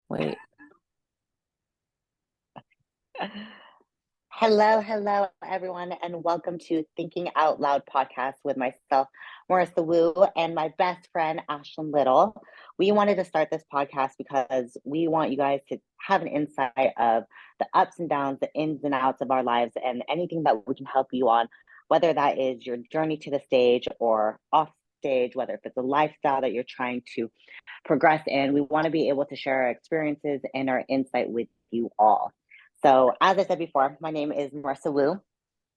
Wait. Hello, everyone, and welcome to Thinking Out Loud Podcast with myself, Marisa Wu, and my best friend, Ashlyn Little. We wanted to start this podcast because we want you guys to have an insight of the ups and downs, the ins and outs of our lives, and anything that we can help you on, whether that is your journey to the stage or off stage, whether if it's a lifestyle that you're trying to progress in. We want to be able to share our experiences and our insight with you all. So, as I said before, my name is Marisa Wu.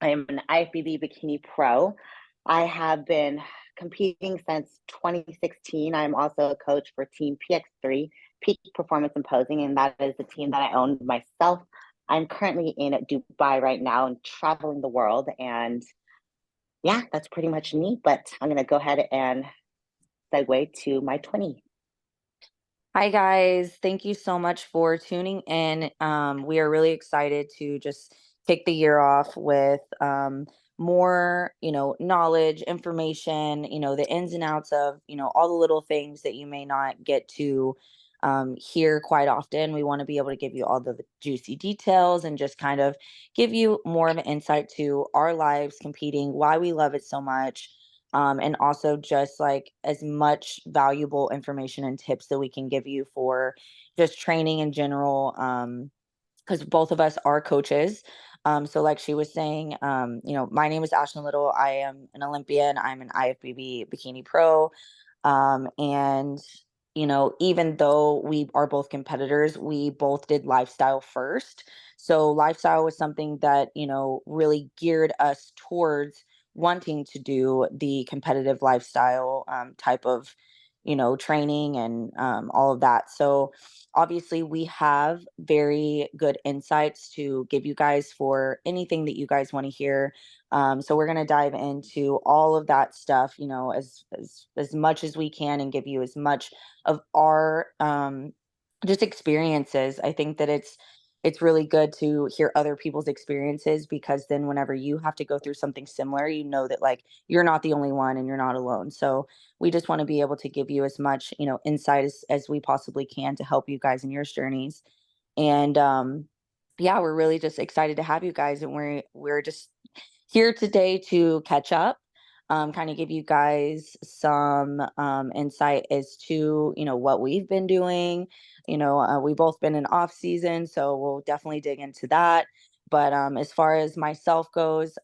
I am an IFBB Bikini Pro. I have been competing since 2016. I'm also a coach for Team PX3, Peak Performance and Posing, and that is the team that I own myself. I'm currently in Dubai right now and traveling the world. And yeah, that's pretty much me. But I'm going to go ahead and segue to my 20. Hi, guys. Thank you so much for tuning in. We are really excited to just kick the year off with more, knowledge, information, the ins and outs of, all the little things that you may not get to hear quite often. We want to be able to give you all the juicy details and just kind of give you more of an insight to our lives competing, why we love it so much, and also just like as much valuable information and tips that we can give you for just training in general. Because both of us are coaches. So like she was saying, my name is Ashlyn Little. I am an Olympian. I'm an IFBB Bikini Pro. And even though we are both competitors, we both did lifestyle first. So lifestyle was something that, really geared us towards wanting to do the competitive lifestyle type of, training and all of that. So obviously we have very good insights to give you guys for anything that you guys want to hear. So we're going to dive into all of that stuff, as much as we can and give you as much of our just experiences. I think that it's really good to hear other people's experiences because then whenever you have to go through something similar, you know that like you're not the only one and you're not alone. So we just want to be able to give you as much, insight as we possibly can to help you guys in your journeys. And yeah, we're really just excited to have you guys, and we're just here today to catch up, kind of give you guys some insight as to what we've been doing. We've both been in off season, so we'll definitely dig into that. But as far as myself goes,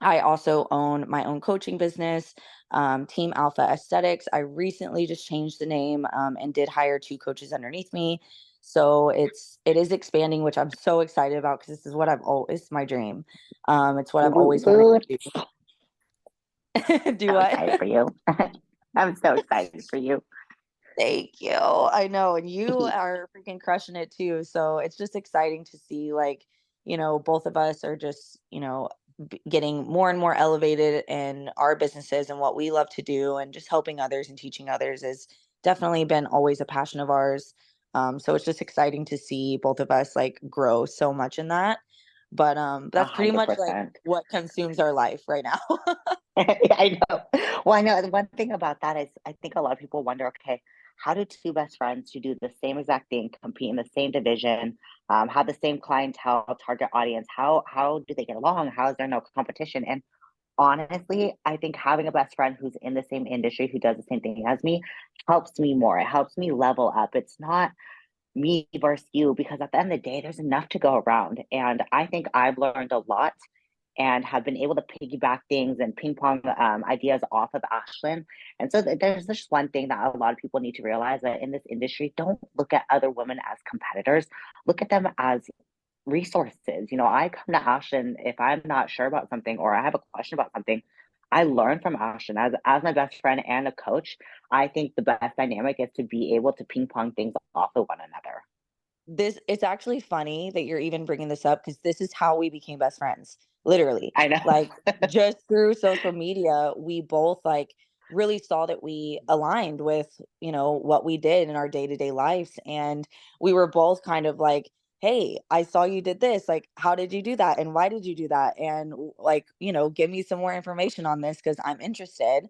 I also own my own coaching business, Team Alpha Aesthetics. I recently just changed the name and did hire two coaches underneath me. So it is expanding, which I'm so excited about because this is what I've always, it's my dream. It's what I've Woot always wanted woot. to do. Do So excited what? for you. I'm so excited for you. Thank you. I know. And you are freaking crushing it too. So it's just exciting to see, like, both of us are just, getting more and more elevated in our businesses and what we love to do, and just helping others and teaching others has definitely been always a passion of ours. So it's just exciting to see both of us like grow so much in that. But A that's pretty hundred much like percent. what consumes our life right now. I know. Well, I know. The one thing about that is, I think a lot of people wonder, okay, how do two best friends who do the same exact thing, compete in the same division, have the same clientele, target audience, how do they get along? How is there no competition? And honestly, I think having a best friend who's in the same industry, who does the same thing as me, helps me more. It helps me level up. It's not me versus you because at the end of the day, there's enough to go around. And I think I've learned a lot and have been able to piggyback things and ping pong ideas off of Ashlyn. And so there's just one thing that a lot of people need to realize that in this industry, don't look at other women as competitors, look at them as resources. I come to Ashlyn if I'm not sure about something or I have a question about something. I learn from Ashlyn as my best friend and a coach. I think the best dynamic is to be able to ping pong things off of one another. It's actually funny that you're even bringing this up because this is how we became best friends, literally. I know. Like just through social media, we both like really saw that we aligned with, what we did in our day-to-day lives, and we were both kind of like, hey, I saw you did this, like how did you do that and why did you do that, and like, give me some more information on this because I'm interested.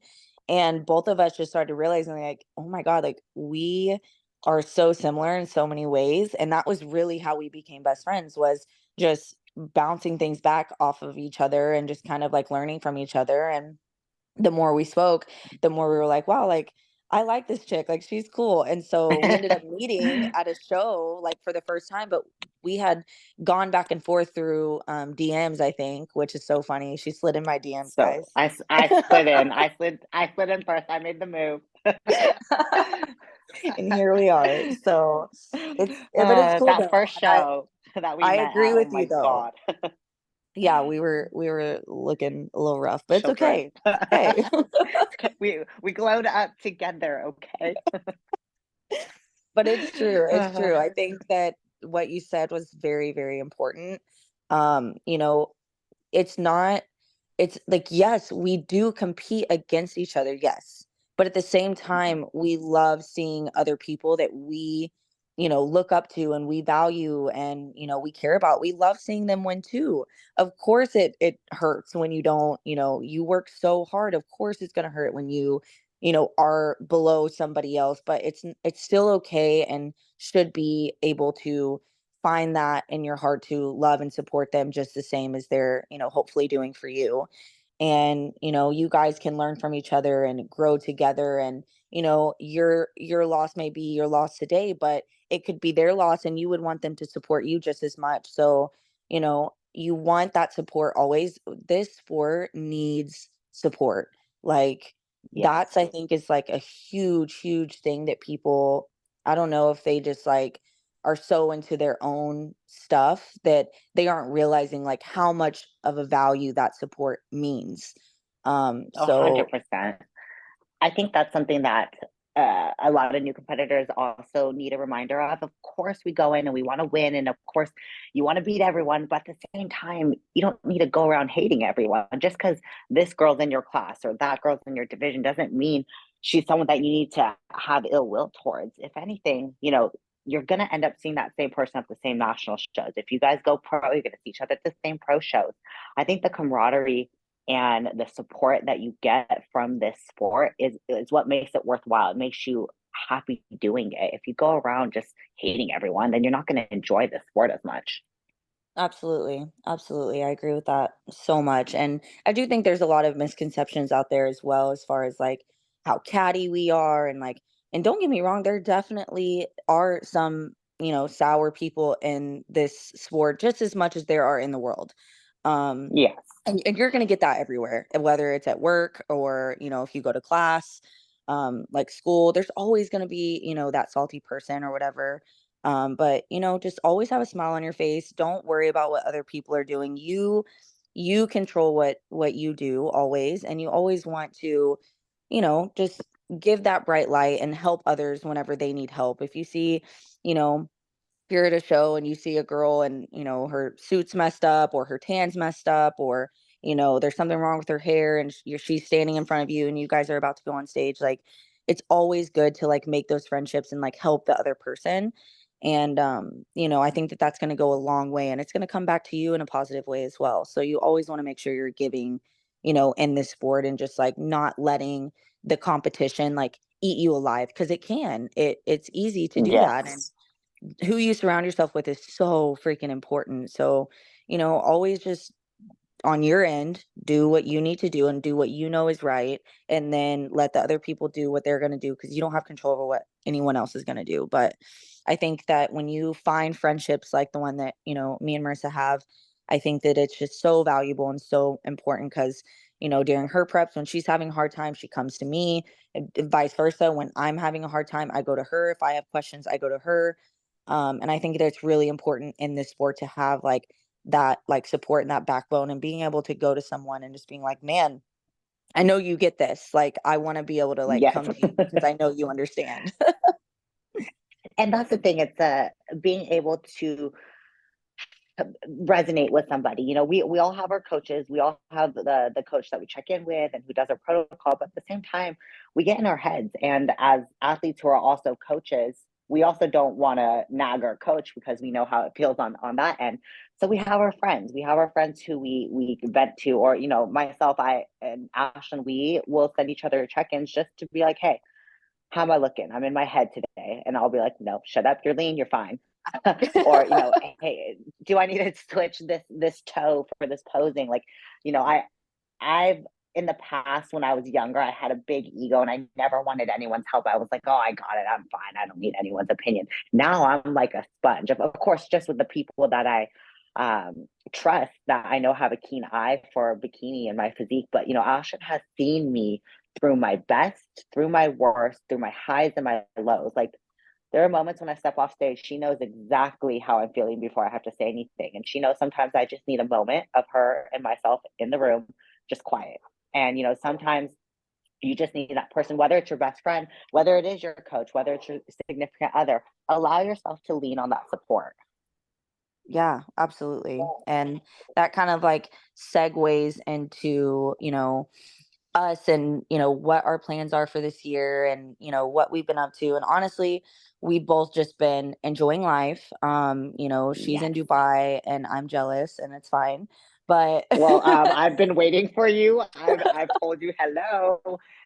And both of us just started realizing like, oh my god, like we are so similar in so many ways. And that was really how we became best friends, was just bouncing things back off of each other and just kind of like learning from each other. And the more we spoke, the more we were like, wow, like I like this chick, like she's cool. And so we ended up meeting at a show like for the first time, but we had gone back and forth through DMs, I think, which is so funny. She slid in my DMs, So guys. I slid in. I slid in first. I made the move. And here we are. So but it's cool That though. first And I show that we I met agree at, oh with you my though. God, Yeah, we were looking a little rough, but it's children. okay. It's okay. We glowed up together, okay? But it's true. It's true. I think that what you said was very, very important. You know, it's not it's like, yes, we do compete against each other, yes. But at the same time, we love seeing other people that we, look up to and we value and, we care about. We love seeing them win too. Of course it hurts when you don't, you work so hard. Of course it's going to hurt when you, are below somebody else, but it's still okay and should be able to find that in your heart to love and support them just the same as they're, hopefully doing for you. And, you guys can learn from each other and grow together. And, your loss may be your loss today, but it could be their loss and you would want them to support you just as much. So, you want that support always. This sport needs support. Like Yes. that's, I think, is like a huge, huge thing that people, I don't know if they just like are so into their own stuff that they aren't realizing like how much of a value that support means. So 100%. I think that's something that a lot of new competitors also need a reminder of. Of course, we go in and we want to win, and of course, you want to beat everyone. But at the same time, you don't need to go around hating everyone. Just because this girl's in your class or that girl's in your division doesn't mean she's someone that you need to have ill will towards. If anything, you're going to end up seeing that same person at the same national shows. If you guys go pro, you're going to see each other at the same pro shows. I think the camaraderie and the support that you get from this sport is what makes it worthwhile. It makes you happy doing it. If you go around just hating everyone, then you're not going to enjoy the sport as much. absolutely. Absolutely. I agree with that so much. And I do think there's a lot of misconceptions out there as well, as far as like how catty we are. And like, and don't get me wrong, there definitely are some, sour people in this sport just as much as there are in the world. Um, Yes. and you're going to get that everywhere, whether it's at work or, if you go to class, like school, there's always going to be, that salty person or whatever. But just always have a smile on your face. Don't worry about what other people are doing. You control what you do always, and you always want to, just give that bright light and help others whenever they need help. If you see, you know, if you're at a show and you see a girl and her suit's messed up or her tan's messed up, or there's something wrong with her hair and she's standing in front of you and you guys are about to go on stage, like it's always good to like make those friendships and like help the other person. And I think that that's going to go a long way, and it's going to come back to you in a positive way as well. So you always want to make sure you're giving, in this sport, and just like not letting the competition like eat you alive, because it's easy to do that. And Yes. who you surround yourself with is so freaking important. So, always just on your end, do what you need to do and do what you know is right. And then let the other people do what they're going to do, because you don't have control over what anyone else is going to do. But I think that when you find friendships like the one that, me and Marissa have, I think that it's just so valuable and so important, because, during her preps, when she's having a hard time, she comes to me, and vice versa. When I'm having a hard time, I go to her. If I have questions, I go to her. And I think that it's really important in this sport to have like that like support and that backbone, and being able to go to someone and just being like, man, I know you get this. Like, I want to be able to like Yes. come to you because I know you understand. And that's the thing. It's being able to resonate with somebody. We all have our coaches. We all have the coach that we check in with and who does our protocol. But at the same time, we get in our heads. And as athletes who are also coaches, we also don't want to nag our coach because we know how it feels on that end. So we have our friends. We have our friends who we vent to, or myself, I and Ashlyn, we will send each other check-ins just to be like, hey, how am I looking? I'm in my head today. And I'll be like, no, shut up. You're lean. You're fine. Or, hey, do I need to switch this toe for this posing? Like, I've in the past when I was younger, I had a big ego and I never wanted anyone's help. I was like, oh, I got it. I'm fine. I don't need anyone's opinion. Now I'm like a sponge. Of course, just with the people that I trust, that I know have a keen eye for bikini and my physique. But, Ashlyn has seen me through my best, through my worst, through my highs and my lows. Like, there are moments when I step off stage, she knows exactly how I'm feeling before I have to say anything. And she knows sometimes I just need a moment of her and myself in the room, just quiet. And, sometimes you just need that person, whether it's your best friend, whether it is your coach, whether it's your significant other, allow yourself to lean on that support. Yeah, absolutely. And that kind of like segues into, us and, what our plans are for this year and, what we've been up to. And honestly, we've both just been enjoying life. She's in Yes. Dubai and I'm jealous and it's fine. But Well, I've been waiting for you. I've told you hello.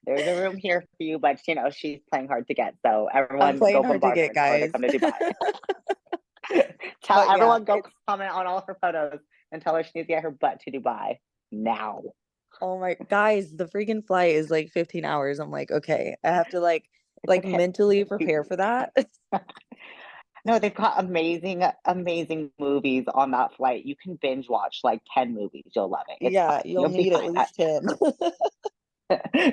There's a room here for you, but she's playing hard to get. So I'm everyone playing go hard to bombard her get, and tell her to guys. come to Dubai. Tell But yeah, everyone go comment on all her photos and tell her she needs to get her butt to Dubai now. oh my guys, the freaking flight is like 15 hours. I'm like, okay, I have to It's like okay. mentally prepare for that. No, they've got amazing, amazing movies on that flight. You can binge watch like 10 movies. You'll love it. It's Yeah, fine. you'll You'll be need at fine. least 10.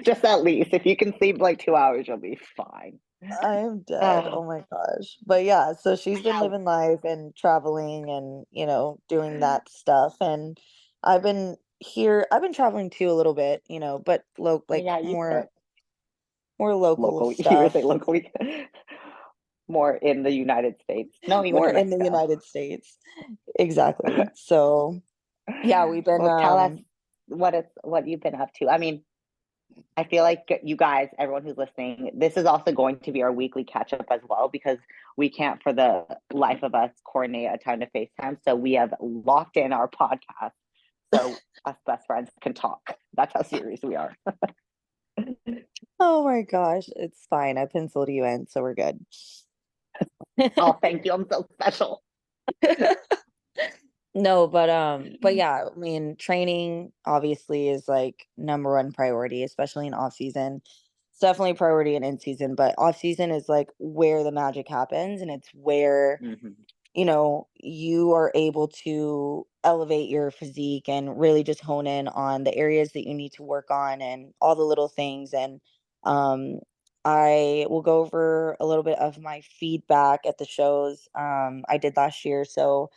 Just at least. If you can sleep like 2 hours, you'll be fine. I am dead. Uh, Oh my gosh. But yeah, so she's been yeah, living life and traveling and, doing that stuff. And I've been traveling too a little bit, but like yeah, you said more local locally. You were stuff, saying locally. More in the United States. No, you went more to in the Mexico. United States. Exactly. So yeah, we've been Well, tell us what you've been up to. I mean, I feel like you guys, everyone who's listening, this is also going to be our weekly catch up as well because we can't, for the life of us, coordinate a time to FaceTime. So we have locked in our podcast so us best friends can talk. That's how serious we are. oh my gosh, it's fine. I penciled you in, so we're good. Oh, thank you. I'm so special. No, but yeah, I mean, training obviously is like number one priority, especially in off season. It's definitely priority in season, but off season is like where the magic happens and it's where, Mm-hmm. you are able to elevate your physique and really just hone in on the areas that you need to work on and all the little things. And um I will go over a little bit of my feedback at the shows I did last year. So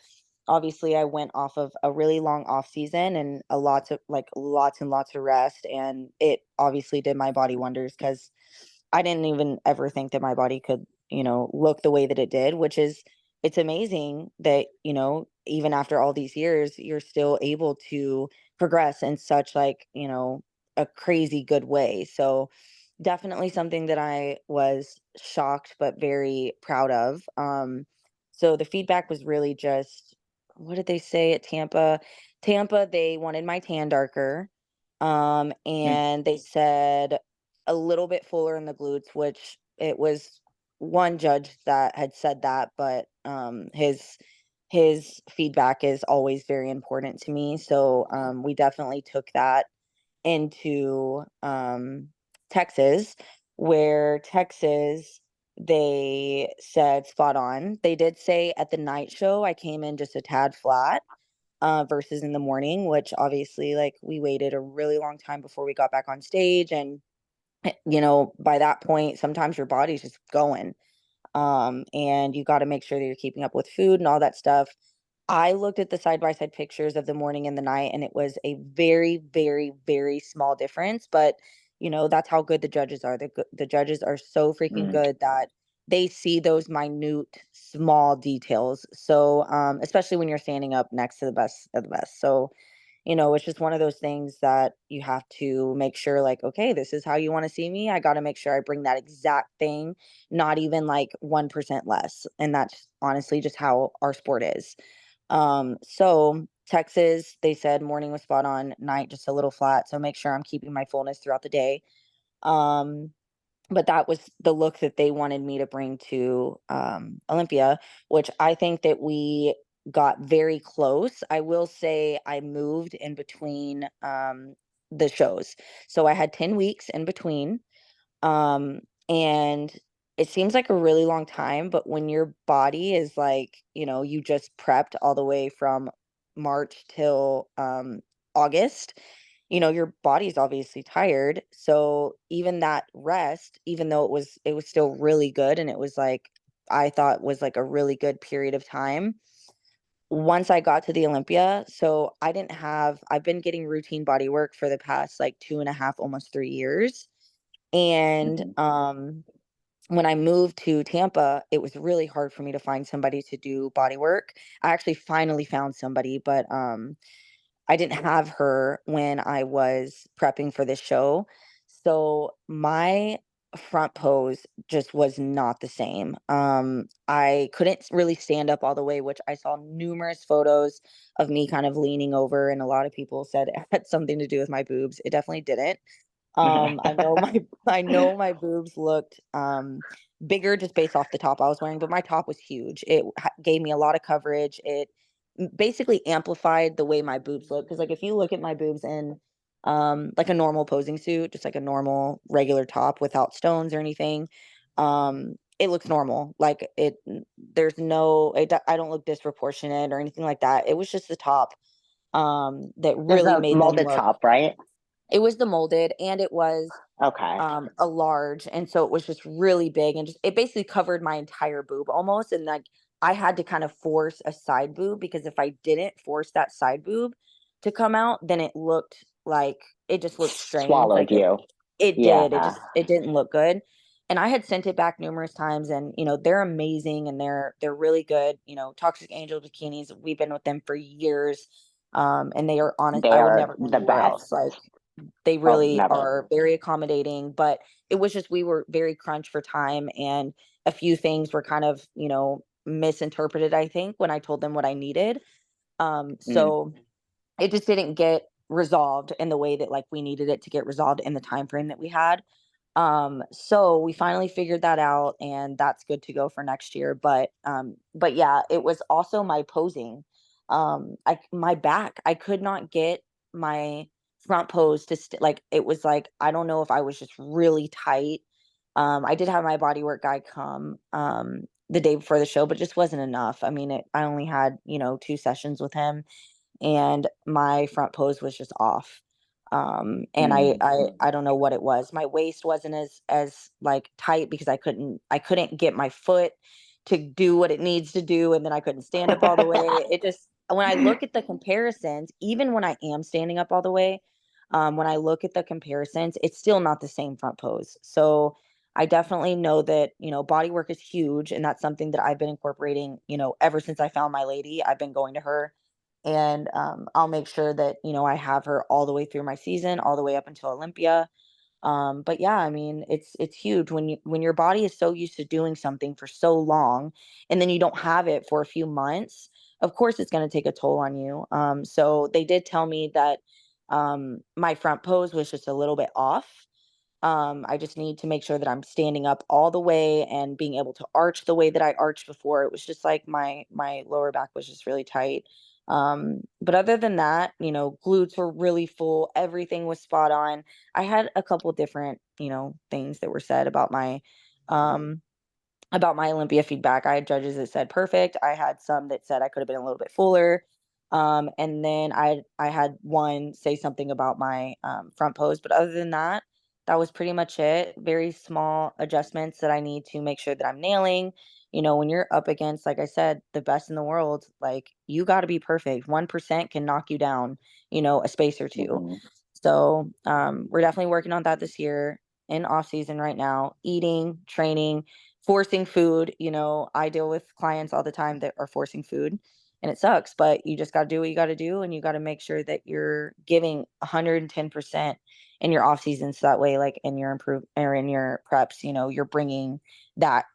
obviously I went off of a really long off season and lots and lots of rest, and it obviously did my body wonders because I didn't even ever think that my body could, look the way that it did, which is it's amazing that, even after all these years, you're still able to progress in such like, a crazy good way. So definitely something that I was shocked but very proud of. So the feedback was really just what did they say at Tampa? Tampa, they wanted my tan darker. And they said a little bit fuller in the glutes, which it was one judge that had said that, but his feedback is always very important to me. So we definitely took that into Texas, where Texas they said spot on. They did say at the night show I came in just a tad flat versus in the morning, which obviously like we waited a really long time before we got back on stage. And, by that point, sometimes your body's just going. And you got to make sure that you're keeping up with food and all that stuff. I looked at the side by side pictures of the morning and the night, and it was a very, very, very small difference. But, that's how good the judges are. The judges are so freaking Mm-hmm. good that they see those minute, small details. So, especially when you're standing up next to the best of the best. So, it's just one of those things that you have to make sure, like, okay, this is how you want to see me. I got to make sure I bring that exact thing, not even like 1% less. And that's honestly just how our sport is. So Texas, they said morning was spot on, night just a little flat. So make sure I'm keeping my fullness throughout the day. Um, but that was the look that they wanted me to bring to Olympia, which I think that we got very close. I will say I moved in between the shows. So I had 10 weeks in between. And it seems like a really long time, but when your body is like, you just prepped all the way from March till August, your body's obviously tired. So even that rest, even though it was still really good, and it was like I thought was like a really good period of time once I got to the Olympia. So I've been getting routine body work for the past like 2.5, almost 3 years. And Mhm. when I moved to Tampa, it was really hard for me to find somebody to do body work. I actually finally found somebody, but I didn't have her when I was prepping for this show. So my front pose just was not the same. I couldn't really stand up all the way, which I saw numerous photos of me kind of leaning over, and a lot of people said it had something to do with my boobs. It definitely didn't. I know my I know my boobs looked bigger just based off the top I was wearing, but my top was huge. It gave me a lot of coverage. It basically amplified the way my boobs look, because like if you look at my boobs in like a normal posing suit, just like a normal regular top without stones or anything, it looks normal. Like there's no I don't look disproportionate or anything like that. It was just the top that There's really a made them molded look. top, right? It was the molded, and it was Okay. a large, and so it was just really big, and just it basically covered my entire boob almost, and like I had to kind of force a side boob, because if I didn't force that side boob to come out, then it just looked strange. Swallowed you. It did. Yeah. It didn't look good. And I had sent it back numerous times, and they're amazing, and they're really good. Toxic Angel bikinis, we've been with them for years. And they are honest. They I would are never go the anywhere best. else. Like they Oh, really never. are very accommodating, but it was just we were very crunched for time, and a few things were kind of, misinterpreted, I think, when I told them what I needed. Mm. So it just didn't get resolved in the way that like we needed it to get resolved in the time frame that we had. So we finally figured that out, and that's good to go for next year. But yeah, it was also my posing. My back, I could not get my front pose to like it was like I don't know if I was just really tight. I did have my bodywork guy come the day before the show, but it just wasn't enough. I mean, I only had 2 sessions with him, and my front pose was just off. And I, Mm. I I don't know what it was. My waist wasn't as like tight, because I couldn't get my foot to do what it needs to do, and then I couldn't stand up all the way. It just When I look at the comparisons, even when I am standing up all the way, when I look at the comparisons, it's still not the same front pose. So I definitely know that, body work is huge, and that's something that I've been incorporating, ever since I found my lady. I've been going to her, and I'll make sure that, I have her all the way through my season, all the way up until Olympia. But yeah, I mean, it's huge when your body is so used to doing something for so long, and then you don't have it for a few months. Of course, it's going to take a toll on you. So they did tell me that my front pose was just a little bit off. I just need to make sure that I'm standing up all the way and being able to arch the way that I arched before. It was just like my lower back was just really tight. But other than that, glutes were really full. Everything was spot on. I had a couple different, things that were said um about my Olympia feedback. I had judges that said perfect. I had some that said I could have been a little bit fuller. And then I had one say something about my front pose, but other than that, that was pretty much it. Very small adjustments that I need to make sure that I'm nailing. When you're up against, like I said, the best in the world, like you got to be perfect. 1% can knock you down, a space or two. Mhm. So we're definitely working on that this year in off season right now. Eating, training, forcing food. I deal with clients all the time that are forcing food, and it sucks, but you just got to do what you got to do, and you got to make sure that you're giving 110% in your off season. So that way, like in your in your preps, you're bringing that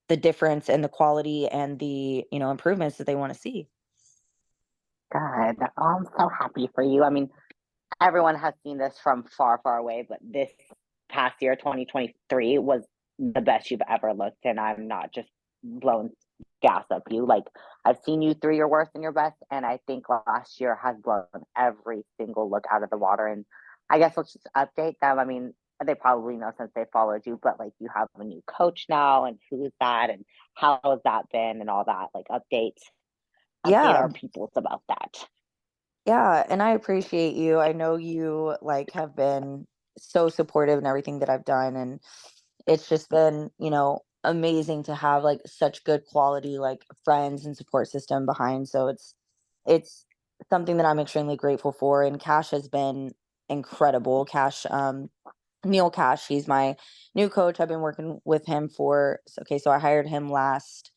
the difference and the quality and the, improvements that they want to see. God, oh, I'm so happy for you. I mean, everyone has seen this from far, far away, but this past year, 2023, was the best you've ever looked. And I'm not just blowing gas up you. Like, I've seen you through your worst and your best. And I think last year has blown every single look out of the water. And I guess let's just update them. I mean, they probably know since they followed you, but like you have a new coach now, and who is that, and how has that been, and all that. Like, update Yeah. our peoples about that. Yeah, and I appreciate you. I know you like have been so supportive in everything that I've done, and it's just been, amazing to have like such good quality like friends and support system behind. So it's something that I'm extremely grateful for, and Cash has been incredible. Cash Neil Cash, he's my new coach. I've been working with him so I hired him last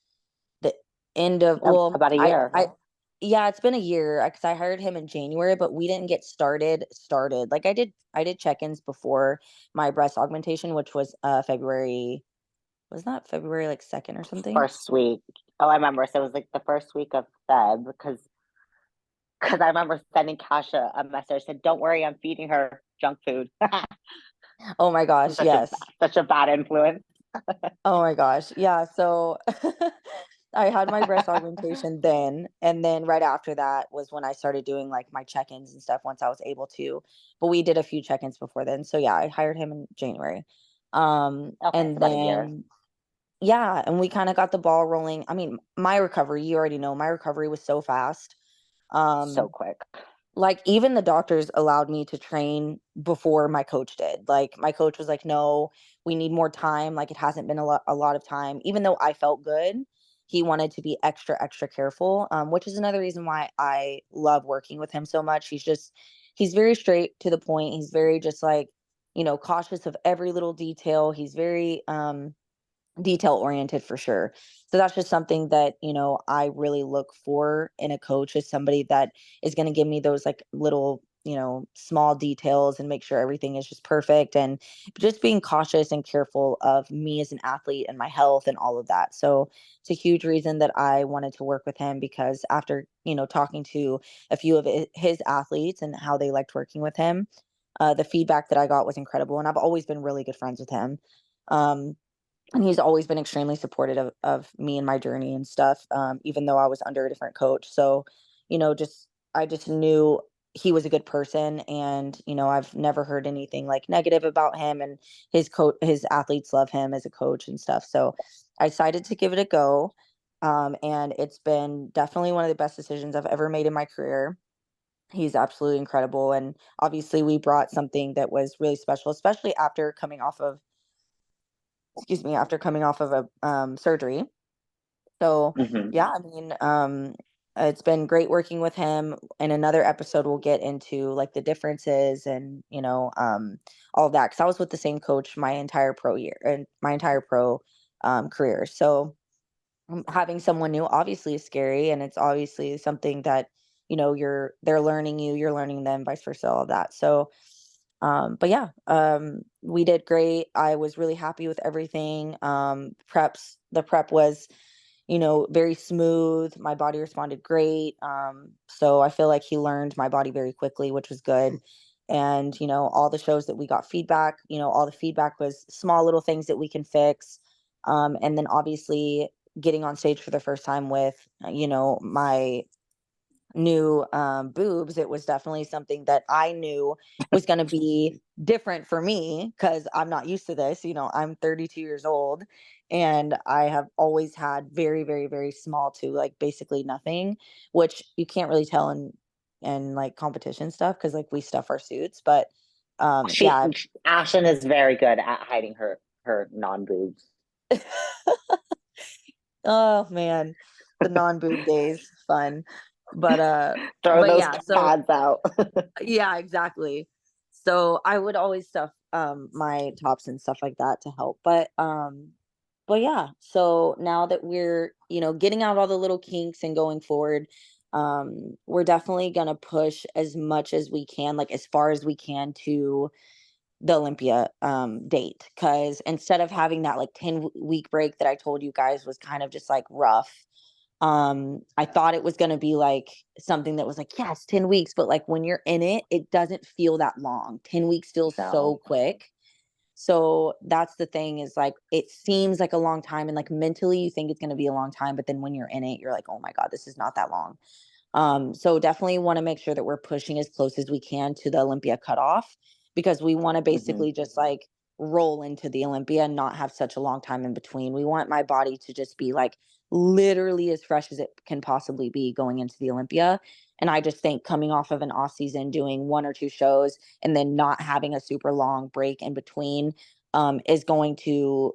the end of well, About a year. I yeah, it's been a year because I hired him in January, but we didn't get started. Like I did check-ins before my breast augmentation, which was February, was that February like 2nd or something? First week. Oh, I remember. So it was like the first week of Feb, because I remember sending Kasha a message, said, "Don't worry, I'm feeding her junk food." Oh my I'm gosh, yes. such a bad influence. Oh my gosh. Yeah, so I had my breast augmentation then, and then right after that was when I started doing like my check-ins and stuff once I was able to. But we did a few check-ins before then. So yeah, I hired him in January. Okay, so And about a year. then yeah, and we kind of got the ball rolling. I mean, my recovery, you already know, my recovery was so fast. So Um, quick. like even the doctors allowed me to train before my coach did. Like my coach was like, "No, we need more time. Like it hasn't been a lot of time." Even though I felt good, he wanted to be extra extra careful, which is another reason why I love working with him so much. He's very straight to the point. He's very just like, cautious of every little detail. He's very detail oriented for sure. So that's just something that, I really look for in a coach, is somebody that is going to give me those like little, small details and make sure everything is just perfect, and just being cautious and careful of me as an athlete and my health and all of that. So it's a huge reason that I wanted to work with him, because after, talking to a few of his athletes and how they liked working with him, the feedback that I got was incredible. And I've always been really good friends with him. Um, and he's always been extremely supportive of me and my journey and stuff, even though I was under a different coach. So, just I just knew he was a good person, and I've never heard anything like negative about him, and his athletes love him as a coach and stuff. So I decided to give it a go, and it's been definitely one of the best decisions I've ever made in my career. He's absolutely incredible, and obviously we brought something that was really special, especially after coming off of a surgery. So Hmm. yeah, I mean, it's been great working with him. In another episode, we'll get into like the differences and all of that, because I was with the same coach my entire pro year and my entire pro career. So having someone new obviously is scary, and it's obviously something that they're learning you, you're learning them, vice versa, all of that. So but yeah, we did great. I was really happy with everything. The prep was, very smooth. My body responded great. So I feel like he learned my body very quickly, which was good. And, all the shows that we got feedback, all the feedback was small little things that we can fix. And then obviously getting on stage for the first time with, my new boobs, it was definitely something that I knew was going to be different for me, because I'm not used to this. I'm 32 years old, and I have always had very, very, very small to like basically nothing, which you can't really tell in like competition stuff, because like we stuff our suits. But She yeah. Ashlyn is very good at hiding her non boobs. Oh man, the non-boob days, fun. But Throw but those yeah, so pads out. yeah, exactly. So I would always stuff my tops and stuff like that to help. But yeah, so now that we're, getting out all the little kinks and going forward, we're definitely gonna push as much as we can, like as far as we can, to the Olympia date. Cause instead of having that like 10-week break that I told you guys was kind of just like rough, I thought it was going to be like something that was like, yes, 10 weeks, but like when you're in it, it doesn't feel that long. 10 weeks feels so No. quick. So that's the thing, is like, it seems like a long time, and like mentally you think it's going to be a long time, but then when you're in it, you're like, oh my God, this is not that long. So definitely want to make sure that we're pushing as close as we can to the Olympia cutoff, because we want to Mm-hmm. basically just like roll into the Olympia and not have such a long time in between. We want my body to just be like literally as fresh as it can possibly be going into the Olympia. And I just think coming off of an off season, doing one or two shows and then not having a super long break in between, is going to,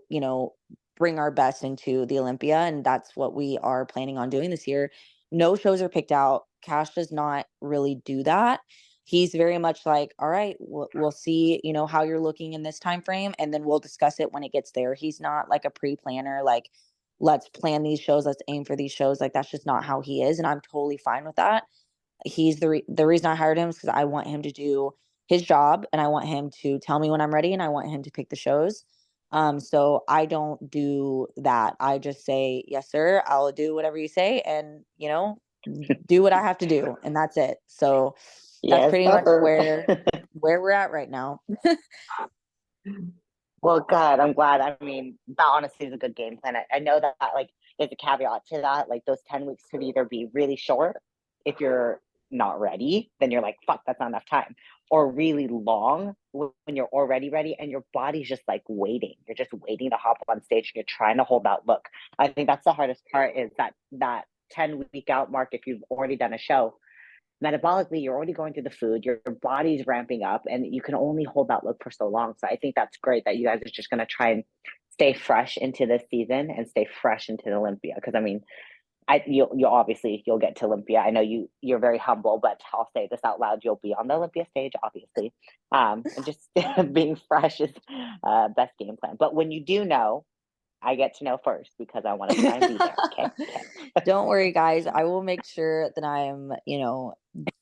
bring our best into the Olympia. And that's what we are planning on doing this year. No shows are picked out. Cash does not really do that. He's very much like, all right, we'll see, how you're looking in this time frame, and then we'll discuss it when it gets there. He's not like a pre-planner, like, let's plan these shows, let's aim for these shows. Like, that's just not how he is, and I'm totally fine with that. He's the reason I hired him is because I want him to do his job, and I want him to tell me when I'm ready, and I want him to pick the shows. So I don't do that. I just say, yes, sir, I'll do whatever you say, and do what I have to do, and that's it. So that's Yes, pretty much sir. where we're at right now. Well, God, I'm glad. I mean, that honestly is a good game plan. I know that like there's a caveat to that. Like those 10 weeks could either be really short if you're not ready, then you're like, fuck, that's not enough time. Or really long when you're already ready and your body's just like waiting. You're just waiting to hop on stage and you're trying to hold that look. I think that's the hardest part is that 10-week out mark if you've already done a show metabolically you're already going through the food, your body's ramping up, and you can only hold that look for so long. So I think that's great that you guys are just going to try and stay fresh into this season and stay fresh into the Olympia. Because I mean, you obviously you'll get to Olympia. I know you're very humble, but I'll say this out loud: you'll be on the Olympia stage, obviously. And just being fresh is best game plan. But when you do know, I get to know first because I want to try and be there. Okay, Don't worry, guys. I will make sure that I'm,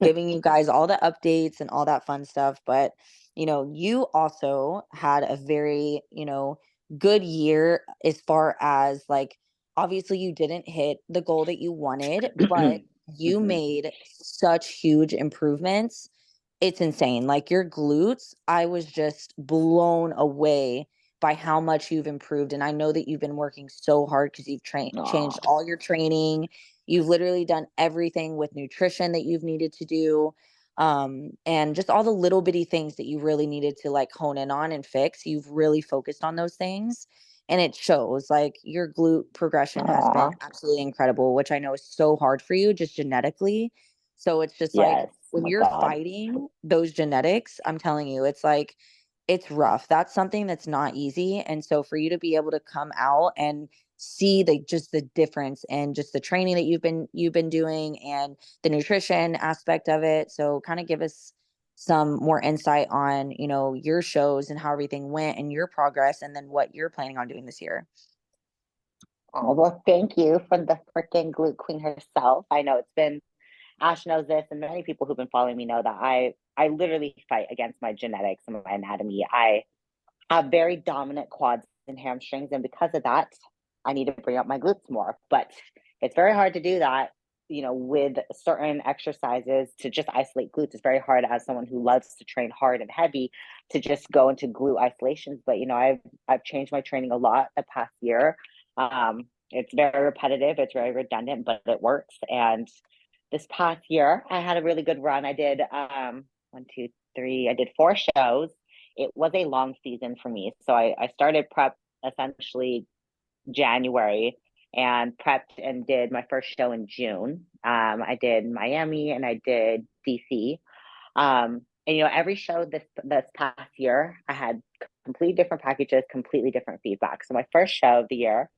giving you guys all the updates and all that fun stuff. But, you also had a very, good year, as far as like, obviously you didn't hit the goal that you wanted, but okay. you made such huge improvements. It's insane. Like, your glutes, I was just blown away by how much you've improved. And I know that you've been working so hard because you've changed Aw. all your training. You've literally done everything with nutrition that you've needed to do. And just all the little bitty things that you really needed to like hone in on and fix. You've really focused on those things. And it shows. Like, your glute progression has been Aw. absolutely incredible, which I know is so hard for you just genetically. So it's just like, Yes. Oh when my you're God. fighting those genetics, I'm telling you, it's like, it's rough. That's something that's not easy. And so for you to be able to come out and see the difference and just the training that you've been doing and the nutrition aspect of it. So kind of give us some more insight on, your shows and how everything went and your progress, and then what you're planning on doing this year. Oh, well, thank you from the freaking glute queen herself. I know it's been, Ash knows this, and many people who've been following me know that I literally fight against my genetics and my anatomy. I have very dominant quads and hamstrings, and because of that, I need to bring up my glutes more. But it's very hard to do that, with certain exercises to just isolate glutes. It's very hard as someone who loves to train hard and heavy to just go into glute isolations. But I've changed my training a lot the past year. It's very repetitive, it's very redundant, but it works. And this past year, I had a really good run. I did one, two, three. I did 4 shows. It was a long season for me, so I started prep essentially January and prepped and did my first show in June. I did Miami and I did DC. And every show this past year, I had completely different packages, completely different feedback. So my first show of the year,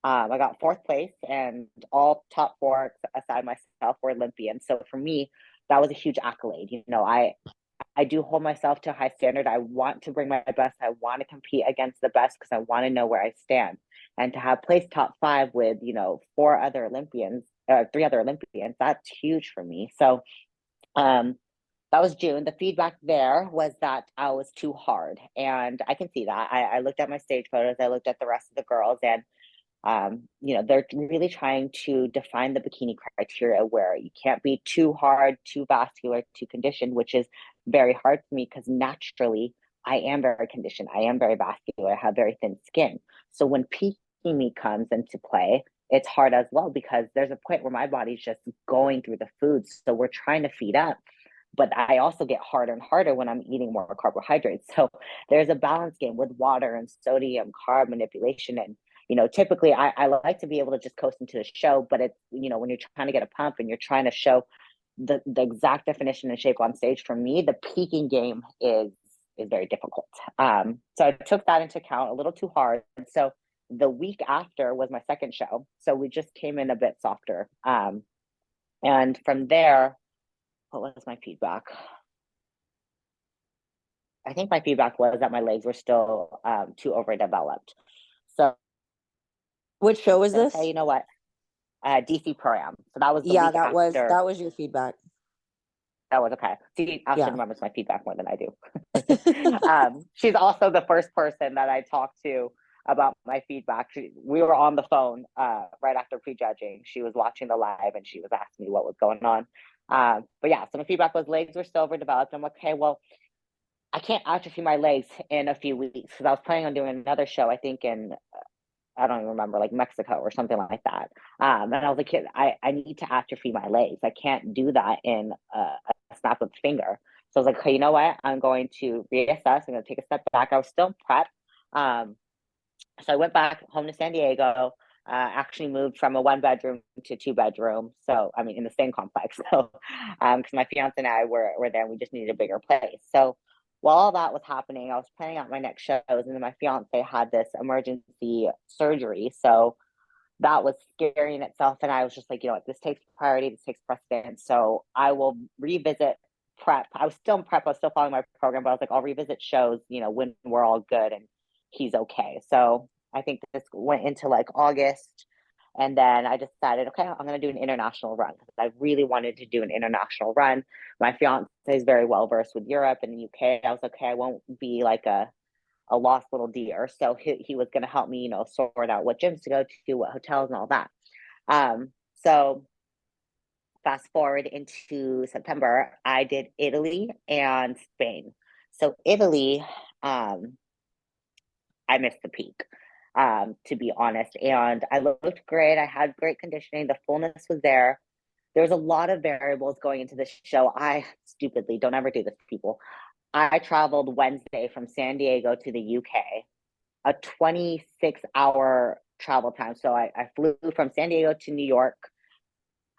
I got fourth place, and all top four aside myself were Olympians. So for me, that was a huge accolade. I do hold myself to a high standard. I want to bring my best. I want to compete against the best because I want to know where I stand. And to have placed top five with, 3 other Olympians, that's huge for me. So um, that was June. The feedback there was that I was too hard. And I can see that. I looked at my stage photos, I looked at the rest of the girls, and they're really trying to define the bikini criteria where you can't be too hard, too vascular, too conditioned, which is very hard for me because naturally I am very conditioned. I am very vascular. I have very thin skin. So when peaking me comes into play, it's hard as well because there's a point where my body's just going through the food. So we're trying to feed up. But I also get harder and harder when I'm eating more carbohydrates. So there's a balance game with water and sodium, carb manipulation. And, typically I like to be able to just coast into the show, but it's, when you're trying to get a pump and you're trying to show the exact definition and shape on stage, for me, the peaking game is very difficult. So I took that into account a little too hard. So the week after was my second show. So we just came in a bit softer. And from there, what was my feedback? I think my feedback was that my legs were still too overdeveloped. So Which show was this? Hey, you know what? DC Pro-Am. So that was the week that after. that was your feedback. That was okay. See, Ashlyn remembers my feedback more than I do. She's also the first person that I talked to about my feedback. We were on the phone right after prejudging. She was watching the live and she was asking me what was going on. But yeah, so my feedback was legs were still overdeveloped. I'm like, okay, well, I can't atrophy my legs in a few weeks because I was planning on doing another show, I think in I don't even remember, like Mexico or something like that. And I was like, I need to atrophy my legs. I can't do that in a snap of the finger. So I was like, okay, you know what? I'm going to reassess. I'm going to take a step back. I was still prep. So I went back home to San Diego, actually moved from a 1-bedroom to 2-bedroom. So, I mean, in the same complex. So, because my fiance and I were there and we just needed a bigger place. So while all that was happening, I was planning out my next shows, and then my fiance had this emergency surgery. So that was scary in itself. And I was just like, this takes priority, this takes precedence. So I will revisit prep. I was still in prep, I was still following my program, but I was like, I'll revisit shows, when we're all good and he's okay. So I think this went into like August. And then I decided, okay, I'm going to do an international run because I really wanted to do an international run. My fiance is very well versed with Europe and the UK. I was like, okay, I won't be like a lost little deer. So he was going to help me, sort out what gyms to go to, what hotels and all that. So fast forward into September, I did Italy and Spain. So Italy, I missed the peak, to be honest. And I looked great. I had great conditioning. The fullness was there. There was a lot of variables going into this show. I stupidly, don't ever do this, people. I traveled Wednesday from San Diego to the UK, a 26-hour travel time. So I flew from San Diego to New York.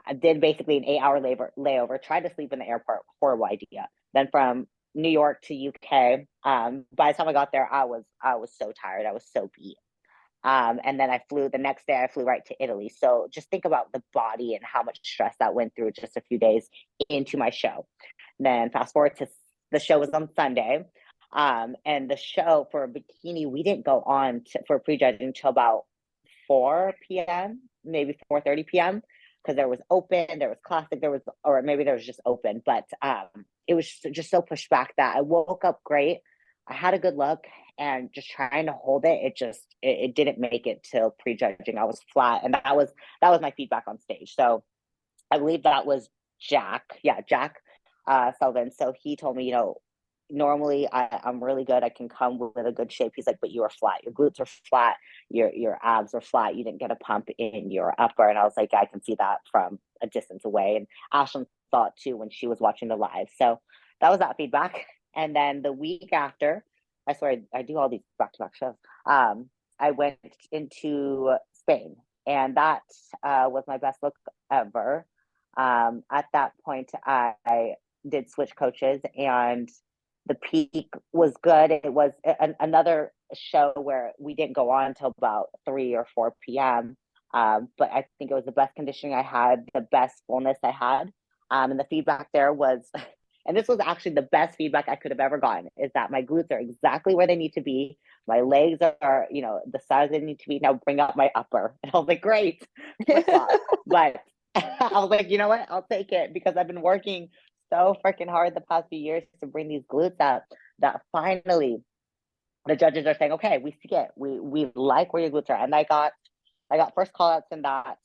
I did basically an 8-hour layover, tried to sleep in the airport, horrible idea. Then from New York to UK, by the time I got there, I was so tired. I was so beat. And then the next day I flew right to Italy. So just think about the body and how much stress that went through just a few days into my show. Then fast forward to the show was on Sunday. And the show for Bikini, we didn't go on for prejudging until about 4 p.m., maybe 4:30 p.m. because there was open, there was classic, or maybe there was just open. But it was just so pushed back that I woke up great. I had a good look, and just trying to hold it, it didn't make it till prejudging. I was flat, and that was my feedback on stage. So I believe that was Jack. Yeah, Jack Sullivan. So he told me, normally I'm really good. I can come with a good shape. He's like, but you are flat. Your glutes are flat. Your abs are flat. You didn't get a pump in your upper. And I was like, I can see that from a distance away. And Ashlyn saw it too when she was watching the live. So that was that feedback. And then the week after, I swear I do all these back-to-back shows. I went into Spain, and that was my best look ever. At that point, I did switch coaches, and the peak was good. It was another show where we didn't go on until about 3 or 4 p.m. But I think it was the best conditioning I had, the best fullness I had. And the feedback there was, and this was actually the best feedback I could have ever gotten, is that my glutes are exactly where they need to be. My legs are, the size they need to be. Now bring up my upper. And I was like, great. But I was like, you know what? I'll take it because I've been working so freaking hard the past few years to bring these glutes up that finally the judges are saying, okay, we see it. We like where your glutes are. And I got first call outs in that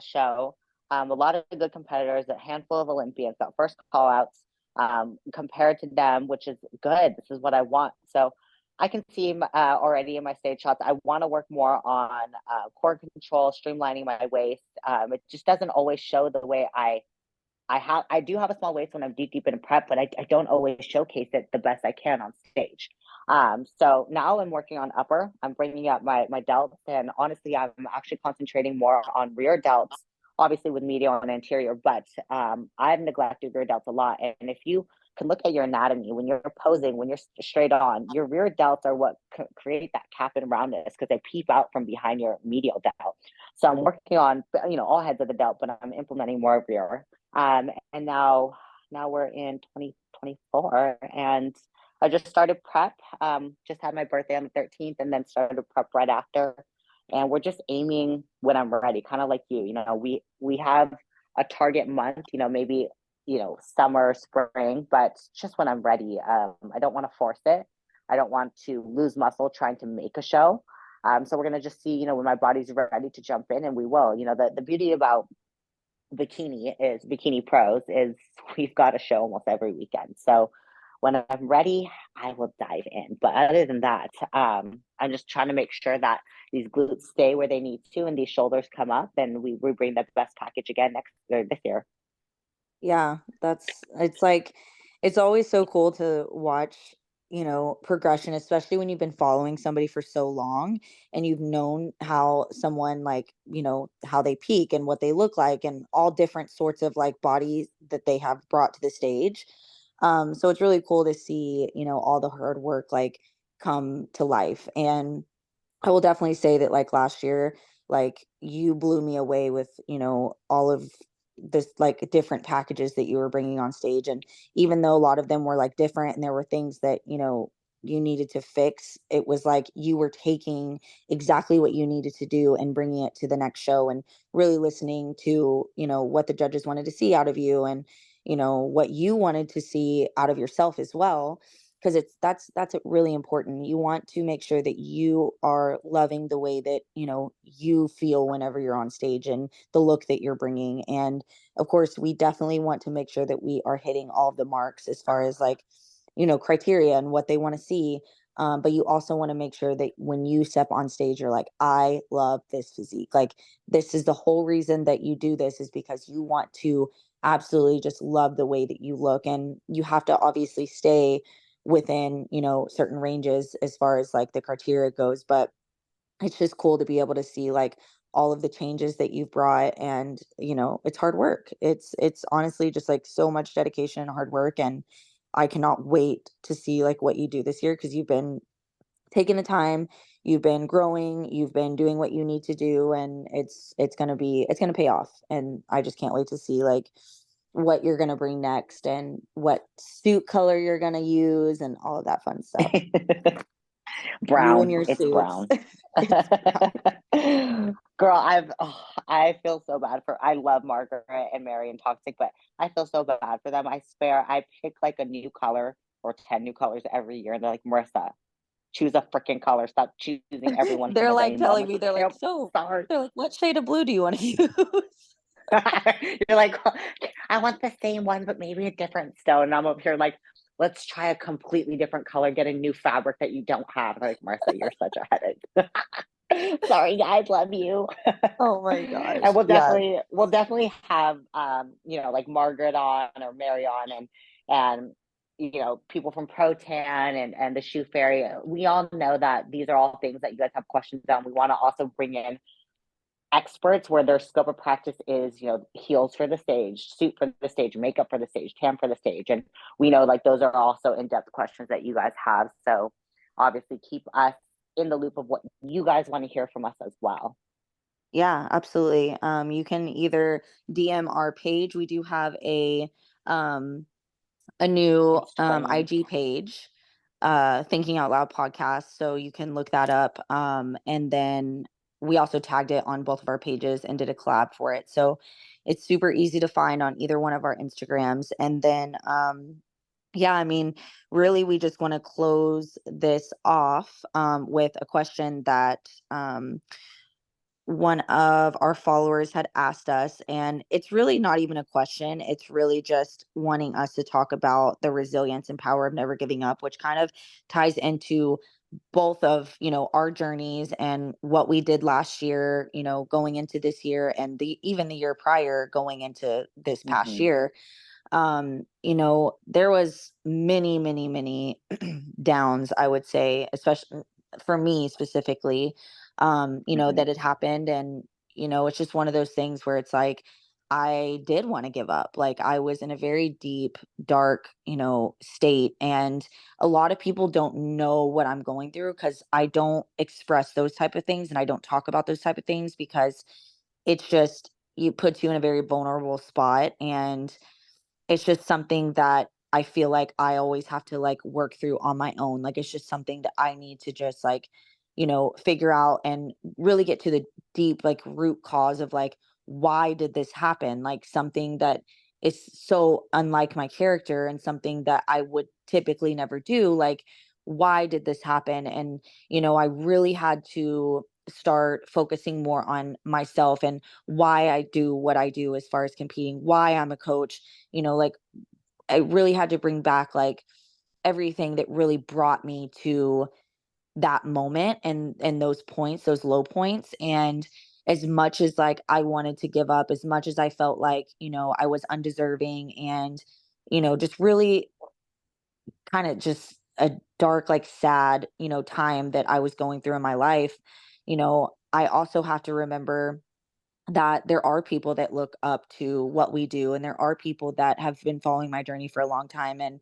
show. A lot of good competitors, a handful of Olympians got first call outs. compared to them, which is good. This is what I want. So I can see already in my stage shots, I want to work more on core control, streamlining my waist. It just doesn't always show the way I do have a small waist when I'm deep in prep, but I don't always showcase it the best I can on stage. So now I'm working on upper. I'm bringing up my delts, and honestly, I'm actually concentrating more on rear delts, obviously with medial and anterior. But I've neglected rear delts a lot. And if you can look at your anatomy when you're posing, when you're straight on, your rear delts are what create that cap and roundness because they peep out from behind your medial delt. So I'm working on all heads of the delt, but I'm implementing more rear. And now we're in 2024, and I just started prep. Just had my birthday on the 13th, and then started prep right after. And we're just aiming when I'm ready, kind of like you. We have a target month. Maybe summer, spring, but just when I'm ready. I don't want to force it. I don't want to lose muscle trying to make a show. So we're gonna just see, when my body's ready to jump in, and we will. The beauty about bikini pros is we've got a show almost every weekend. So when I'm ready, I will dive in. But other than that, I'm just trying to make sure that these glutes stay where they need to and these shoulders come up, and we bring the best package again this year. Yeah, it's like, it's always so cool to watch, progression, especially when you've been following somebody for so long and you've known how someone, like, how they peak and what they look like and all different sorts of like bodies that they have brought to the stage. So it's really cool to see, all the hard work like come to life. And I will definitely say that like last year, like you blew me away with, all of this like different packages that you were bringing on stage. And even though a lot of them were like different and there were things that, you needed to fix, it was like you were taking exactly what you needed to do and bringing it to the next show and really listening to, what the judges wanted to see out of you and, what you wanted to see out of yourself as well, because that's really important. You want to make sure that you are loving the way that you feel whenever you're on stage and the look that you're bringing. And of course we definitely want to make sure that we are hitting all of the marks as far as like criteria and what they want to see. But you also want to make sure that when you step on stage, you're like, I love this physique. Like, this is the whole reason that you do this, is because you want to absolutely just love the way that you look. And you have to obviously stay within, certain ranges as far as like the criteria goes. But it's just cool to be able to see like all of the changes that you've brought. And it's hard work. It's honestly just like so much dedication and hard work. And I cannot wait to see like what you do this year, because you've been taking the time, you've been growing, you've been doing what you need to do, and it's gonna pay off. And I just can't wait to see like what you're gonna bring next and what suit color you're gonna use and all of that fun stuff. You and Brown. your It's suits. brown. It's Girl, I feel so bad I love Margaret and Mary and Toxic, but I feel so bad for them. I swear I pick like a new color or 10 new colors every year. And they're like, Marissa, choose a freaking color. Stop choosing everyone from they're the like rainbow. I'm telling like, me, they're okay, like, I'm so sorry. they're like, what shade of blue do you want to use? You're like, I want the same one, but maybe a different stone. And I'm up here like, let's try a completely different color, get a new fabric that you don't have. Like, Marissa, you're such a headache. Sorry, guys, love you. Oh my And gosh. we'll Yeah. definitely have like Margaret on or Mary on and people from Protan and the Shoe Fairy. We all know that these are all things that you guys have questions on. We want to also bring in experts where their scope of practice is, heels for the stage, suit for the stage, makeup for the stage, tam for the stage. And we know like those are also in-depth questions that you guys have. So obviously keep us in the loop of what you guys want to hear from us as well. Yeah, absolutely. You can either DM our page. We do have um a new Instagram. IG page, Thinking Out Loud Podcast. So you can look that up. And then we also tagged it on both of our pages and did a collab for it. So it's super easy to find on either one of our Instagrams. And then yeah, I mean, really we just want to close this off with a question that one of our followers had asked us, and it's really not even a question. It's really just wanting us to talk about the resilience and power of never giving up, which kind of ties into both of, our journeys and what we did last year, going into this year, and even the year prior going into this past Mm-hmm. year. There was many, many, many downs, I would say, especially for me specifically, Mm-hmm. that had happened. And, it's just one of those things where it's like, I did want to give up. Like, I was in a very deep, dark, state. And a lot of people don't know what I'm going through because I don't express those type of things and I don't talk about those type of things because it's just, it puts you in a very vulnerable spot. And it's just something that I feel like I always have to like work through on my own. Like, it's just something that I need to just like, figure out and really get to the deep like root cause of like, why did this happen? Like, something that is so unlike my character and something that I would typically never do. Like, why did this happen? And, I really had to start focusing more on myself and why I do what I do as far as competing, why I'm a coach, like, I really had to bring back like everything that really brought me to that moment and those points, those low points. And as much as like I wanted to give up, as much as I felt like, I was undeserving and, just really kind of just a dark, like sad, time that I was going through in my life, I also have to remember that there are people that look up to what we do, and there are people that have been following my journey for a long time. And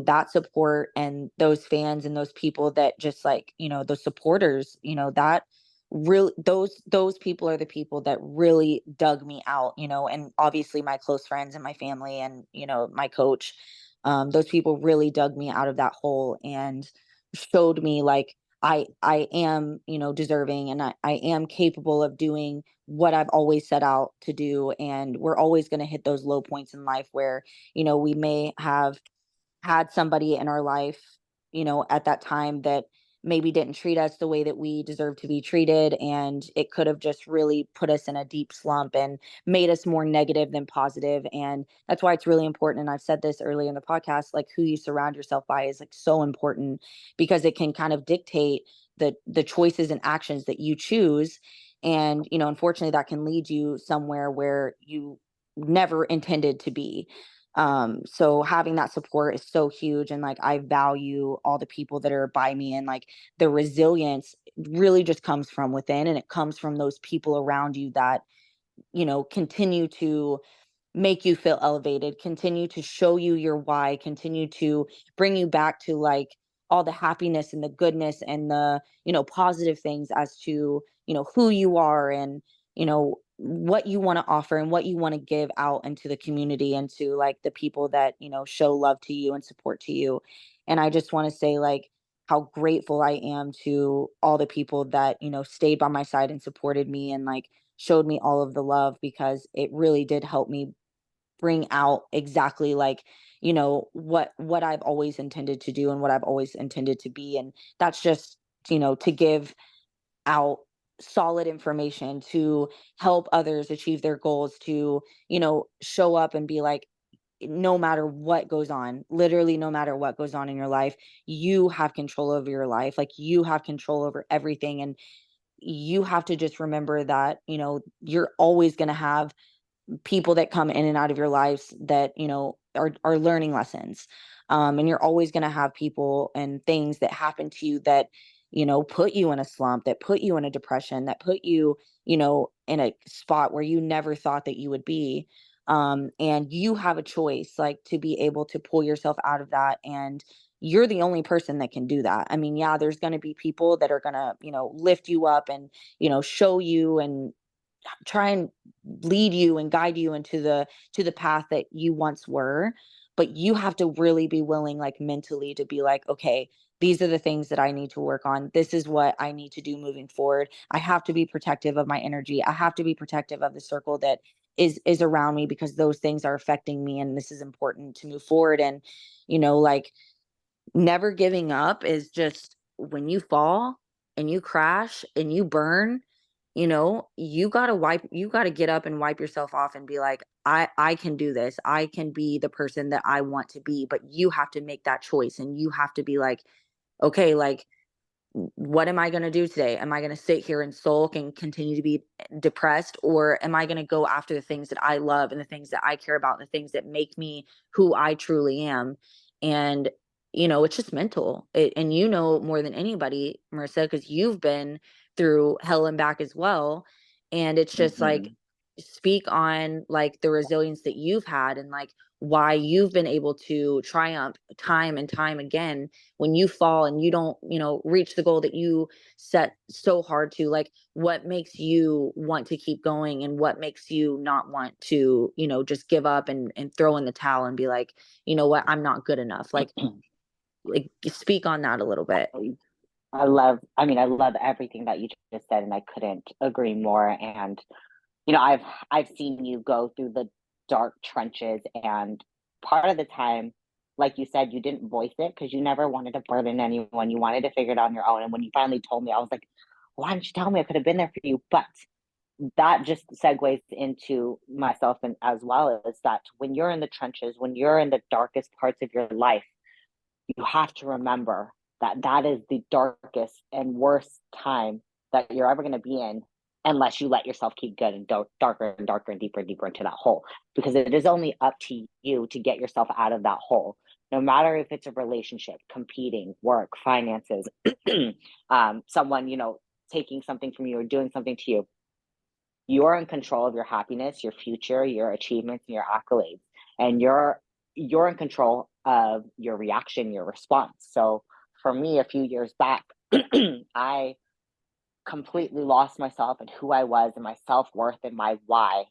that support and those fans and those people that just like, those supporters, that really, those people are the people that really dug me out, and obviously my close friends and my family and my coach, those people really dug me out of that hole and showed me like I am, deserving, and I am capable of doing what I've always set out to do. And we're always going to hit those low points in life where, we may have had somebody in our life, at that time that maybe didn't treat us the way that we deserve to be treated. And it could have just really put us in a deep slump and made us more negative than positive. And that's why it's really important. And I've said this earlier in the podcast, like, who you surround yourself by is like so important because it can kind of dictate the choices and actions that you choose. And, unfortunately that can lead you somewhere where you never intended to be. So having that support is so huge. And like, I value all the people that are by me, and like the resilience really just comes from within, and it comes from those people around you that, continue to make you feel elevated, continue to show you your why, continue to bring you back to like all the happiness and the goodness and the, positive things as to, who you are and, what you want to offer and what you want to give out into the community and to like the people that, show love to you and support to you. And I just want to say like how grateful I am to all the people that, stayed by my side and supported me and like showed me all of the love, because it really did help me bring out exactly like, what I've always intended to do and what I've always intended to be. And that's just, to give out solid information to help others achieve their goals, to, show up and be like, no matter what goes on, literally no matter what goes on in your life, you have control over your life. Like, you have control over everything. And you have to just remember that, you're always going to have people that come in and out of your lives that, are learning lessons. And you're always going to have people and things that happen to you that, put you in a slump, that put you in a depression, that put you, in a spot where you never thought that you would be. And you have a choice, like, to be able to pull yourself out of that. And you're the only person that can do that. I mean, yeah, there's going to be people that are going to, lift you up and, show you and try and lead you and guide you into the path that you once were. But you have to really be willing, like, mentally, to be like, okay, these are the things that I need to work on, this is what I need to do moving forward. I have to be protective of my energy, I have to be protective of the circle that is around me, because those things are affecting me and this is important to move forward. And like, never giving up is just, when you fall and you crash and you burn, you gotta get up and wipe yourself off and be like, I can do this. I can be the person that I want to be, but you have to make that choice and you have to be like, okay, like, what am I going to do today? Am I going to sit here and sulk and continue to be depressed? Or am I going to go after the things that I love and the things that I care about, and the things that make me who I truly am? And, it's just mental. And more than anybody, Marissa, because you've been through hell and back as well. And it's just like, Mhm. speak on like the resilience that you've had and like why you've been able to triumph time and time again when you fall and you don't, reach the goal that you set so hard to. Like, what makes you want to keep going and what makes you not want to, just give up and throw in the towel and be like, you know what, I'm not good enough. Like speak on that a little bit. I love everything that you just said, and I couldn't agree more. And I've seen you go through the dark trenches, and part of the time, like you said, you didn't voice it because you never wanted to burden anyone. You wanted to figure it out on your own. And when you finally told me, I was like, why didn't you tell me? I could have been there for you. But that just segues into myself and as well, is that when you're in the trenches, when you're in the darkest parts of your life, you have to remember that that is the darkest and worst time that you're ever going to be in, unless you let yourself keep getting darker and darker and deeper into that hole, because it is only up to you to get yourself out of that hole, no matter if it's a relationship, competing, work, finances, someone taking something from you or doing something to you. You're in control of your happiness, your future, your achievements, and your accolades, and you're in control of your reaction, your response. So for me, a few years back, I completely lost myself and who I was and my self-worth and my why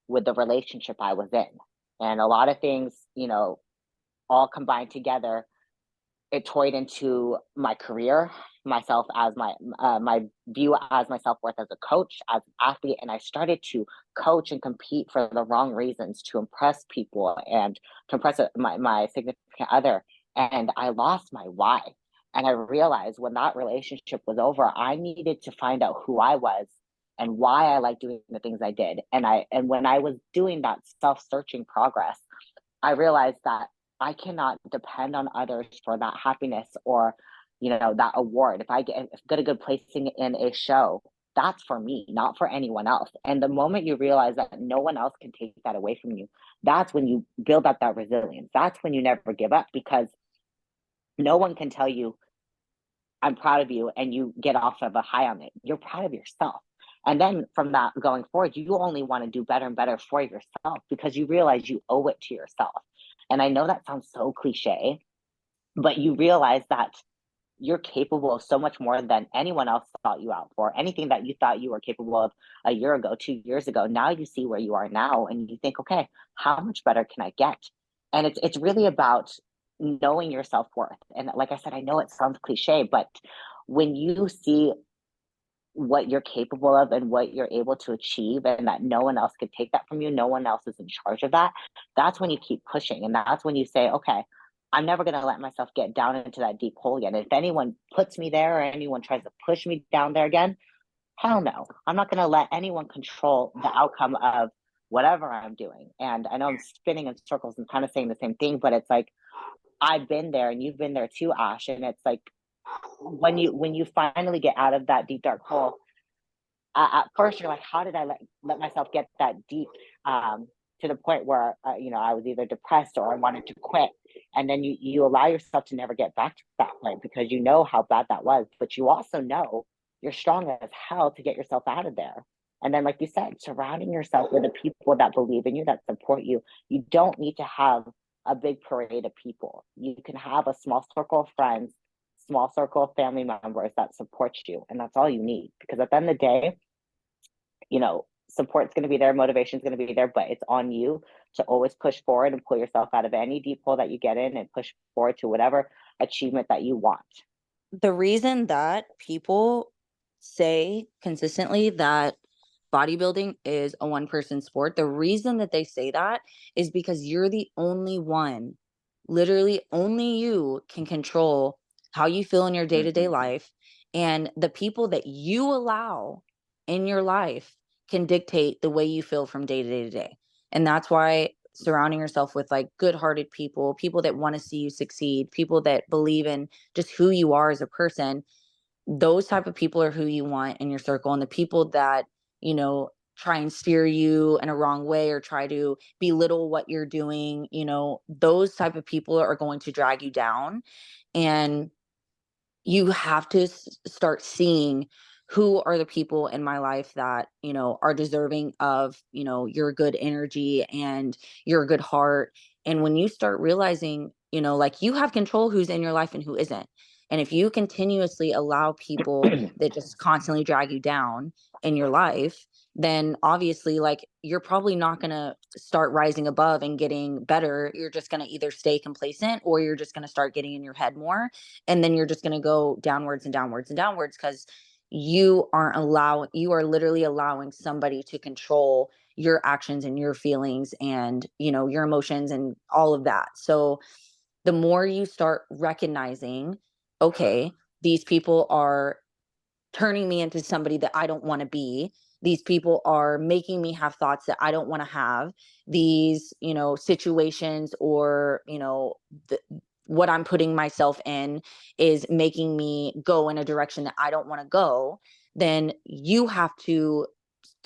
with the relationship I was in. And a lot of things, all combined together, it toyed into my career, myself as my view as my self-worth as a coach, as an athlete. And I started to coach and compete for the wrong reasons, to impress people and to impress my significant other. And I lost my why. And I realized when that relationship was over, I needed to find out who I was and why I like doing the things I did. And when I was doing that self-searching progress, I realized that I cannot depend on others for that happiness or, that award. If I get a good placing in a show, that's for me, not for anyone else. And the moment you realize that no one else can take that away from you, that's when you build up that resilience. That's when you never give up, because no one can tell you, I'm proud of you, and you get off of a high on it. You're proud of yourself. And then from that going forward, you only want to do better and better for yourself, because you realize you owe it to yourself. And I know that sounds so cliche, but you realize that you're capable of so much more than anyone else thought you out for. Anything that you thought you were capable of a year ago, 2 years ago, now you see where you are now, and you think, okay, how much better can I get? And it's really about knowing your self-worth. And like I said, I know it sounds cliche, but when you see what you're capable of and what you're able to achieve, and that no one else could take that from you, no one else is in charge of that, that's when you keep pushing. And that's when you say, okay, I'm never going to let myself get down into that deep hole again. If anyone puts me there or anyone tries to push me down there again, hell no. I'm not going to let anyone control the outcome of whatever I'm doing. And I know I'm spinning in circles and kind of saying the same thing, but it's like, I've been there and you've been there too, Ash. And it's like, when you finally get out of that deep dark hole, at first you're like, how did I let myself get that deep, to the point where I was either depressed or I wanted to quit. And then you allow yourself to never get back to that point, because you know how bad that was, but you also know you're strong as hell to get yourself out of there. And then, like you said, surrounding yourself with the people that believe in you, that support you. You don't need to have a big parade of people. You can have a small circle of friends, small circle of family members that support you, and that's all you need. Because at the end of the day, support's going to be there, motivation's going to be there, but it's on you to always push forward and pull yourself out of any deep hole that you get in and push forward to whatever achievement that you want. The reason that people say consistently that bodybuilding is a one person sport, the reason that they say that is because you're the only one, literally only you can control how you feel in your day to day Mm-hmm. life. And the people that you allow in your life can dictate the way you feel from day to day to day. And that's why surrounding yourself with like good-hearted people, people that want to see you succeed, people that believe in just who you are as a person, those type of people are who you want in your circle. And the people that, try and steer you in a wrong way or try to belittle what you're doing, those type of people are going to drag you down. And you have to start seeing who are the people in my life that, are deserving of, your good energy and your good heart. And when you start realizing, like you have control who's in your life and who isn't. And if you continuously allow people that just constantly drag you down in your life, then obviously like you're probably not going to start rising above and getting better. You're just going to either stay complacent or you're just going to start getting in your head more, and then you're just going to go downwards and downwards and downwards because you are literally allowing somebody to control your actions and your feelings and your emotions and all of that. So the more you start recognizing, okay, these people are turning me into somebody that I don't want to be. These people are making me have thoughts that I don't want to have. These, situations or, what I'm putting myself in is making me go in a direction that I don't want to go. Then you have to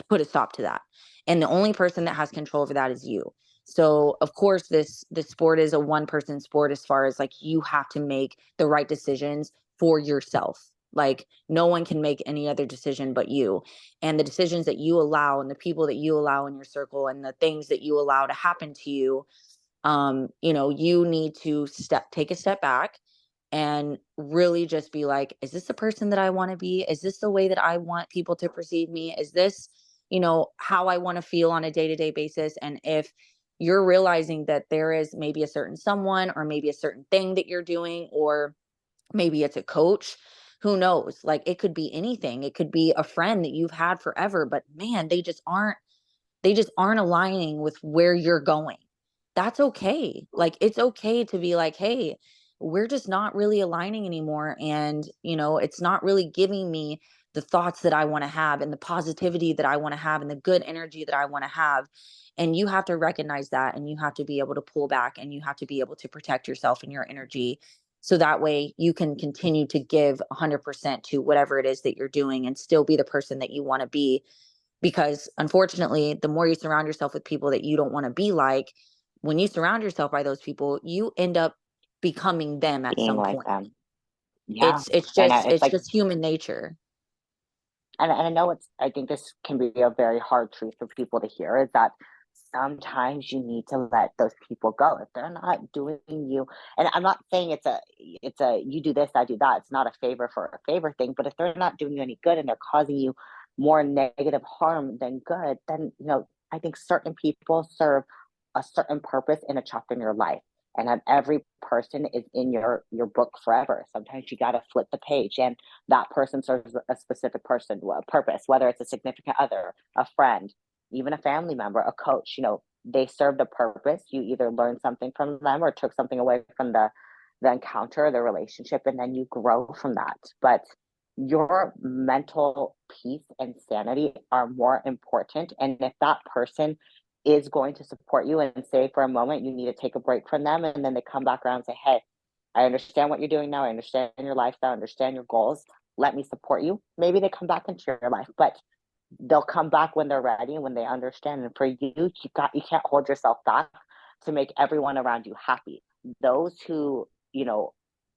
put a stop to that. And the only person that has control over that is you. So of course this sport is a one person sport as far as like you have to make the right decisions for yourself. Like no one can make any other decision but you. And the decisions that you allow and the people that you allow in your circle and the things that you allow to happen to you, you need to take a step back and really just be like, is this the person that I want to be? Is this the way that I want people to perceive me? Is this, how I want to feel on a day-to-day basis? And if you're realizing that there is maybe a certain someone or maybe a certain thing that you're doing, or maybe it's a coach, who knows? Like it could be anything. It could be a friend that you've had forever, but man, they just aren't aligning with where you're going. That's okay. Like it's okay to be like, hey, we're just not really aligning anymore. And, it's not really giving me the thoughts that I want to have and the positivity that I want to have and the good energy that I want to have. And you have to recognize that and you have to be able to pull back and you have to be able to protect yourself and your energy. So that way you can continue to give 100% to whatever it is that you're doing and still be the person that you want to be, because unfortunately, the more you surround yourself with people that you don't want to be like, when you surround yourself by those people, you end up becoming them at Being some like point. them. Yeah. It's And just it's it's like, just human nature. and I know I think this can be a very hard truth for people to hear, is that sometimes you need to let those people go if they're not doing you. And I'm not saying it's a you do this, I do that. It's not a favor for a favor thing, but if they're not doing you any good and they're causing you more negative harm than good, then I think certain people serve a certain purpose in a chapter in your life. And not every person is in your book forever. Sometimes you got to flip the page, and that person serves a specific person, a purpose, whether it's a significant other, a friend, even a family member, a coach. They served a purpose. You either learned something from them or took something away from the encounter, the relationship, and then you grow from that. But your mental peace and sanity are more important. And if that person is going to support you and say for a moment you need to take a break from them, and then they come back around and say, hey, I understand what you're doing now, I understand your lifestyle, I understand your goals, let me support you. Maybe they come back into your life, but they'll come back when they're ready and when they understand. And for you can't hold yourself back to make everyone around you happy. Those who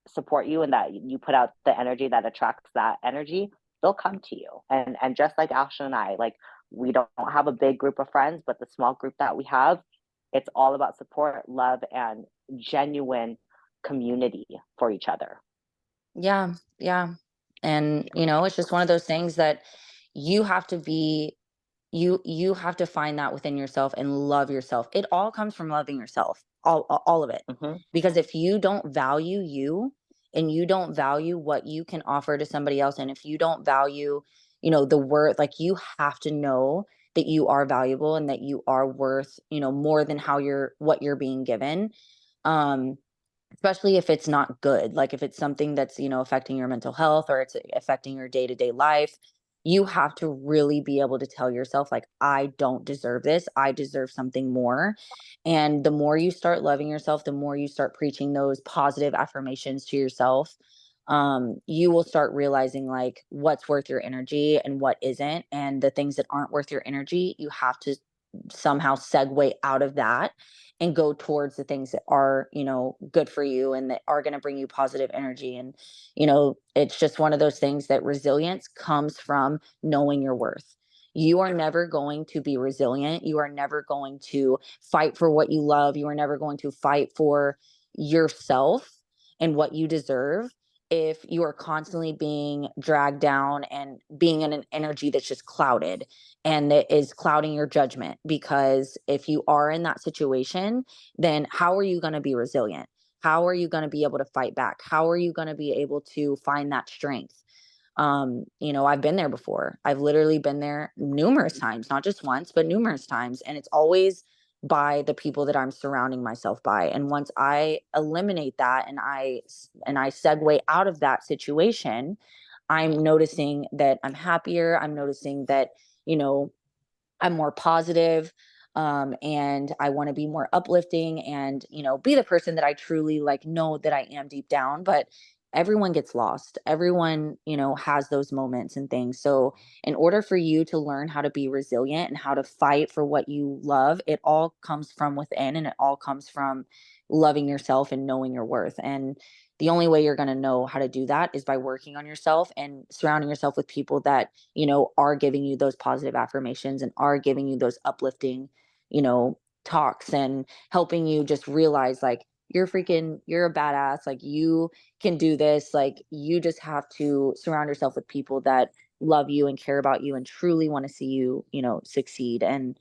support you and that you put out the energy that attracts that energy, they'll come to you. And just like Ashlyn and I, like, we don't have a big group of friends, but the small group that we have, it's all about support, love, and genuine community for each other. Yeah, yeah. And it's just one of those things that you have to be you have to find that within yourself and love yourself. It all comes from loving yourself, all of it. Mm-hmm. Because if you don't value you and you don't value what you can offer to somebody else, and if you don't value, the worth, like you have to know that you are valuable and that you are worth, more than what you're being given. Um, Especially if it's not good, like if it's something that's, affecting your mental health or it's affecting your day-to-day life. you have to really be able to tell yourself, like, I don't deserve this. I deserve something more. And the more you start loving yourself, the more you start preaching those positive affirmations to yourself, you will start realizing like what's worth your energy and what isn't. And the things that aren't worth your energy, you have to somehow segue out of that and go towards the things that are, good for you and that are going to bring you positive energy. And, it's just one of those things that resilience comes from knowing your worth. You are never going to be resilient. You are never going to fight for what you love. You are never going to fight for yourself and what you deserve if you are constantly being dragged down and being in an energy that's just clouded and that is clouding your judgment. Because if you are in that situation, then how are you going to be resilient? How are you going to be able to fight back? How are you going to be able to find that strength? I've been there before. I've literally been there numerous times, not just once, but numerous times. And it's always by the people that I'm surrounding myself by. And once I eliminate that and I segue out of that situation, I'm noticing that I'm happier. I'm noticing that, you know, I'm more positive, and I want to be more uplifting and, be the person that I truly like know that I am deep down. But everyone gets lost. Everyone, has those moments and things. So in order for you to learn how to be resilient and how to fight for what you love, it all comes from within, and it all comes from loving yourself and knowing your worth. And the only way you're going to know how to do that is by working on yourself and surrounding yourself with people that, are giving you those positive affirmations and are giving you those uplifting, talks and helping you just realize like you're a badass, like you can do this. Like you just have to surround yourself with people that love you and care about you and truly want to see you, succeed. And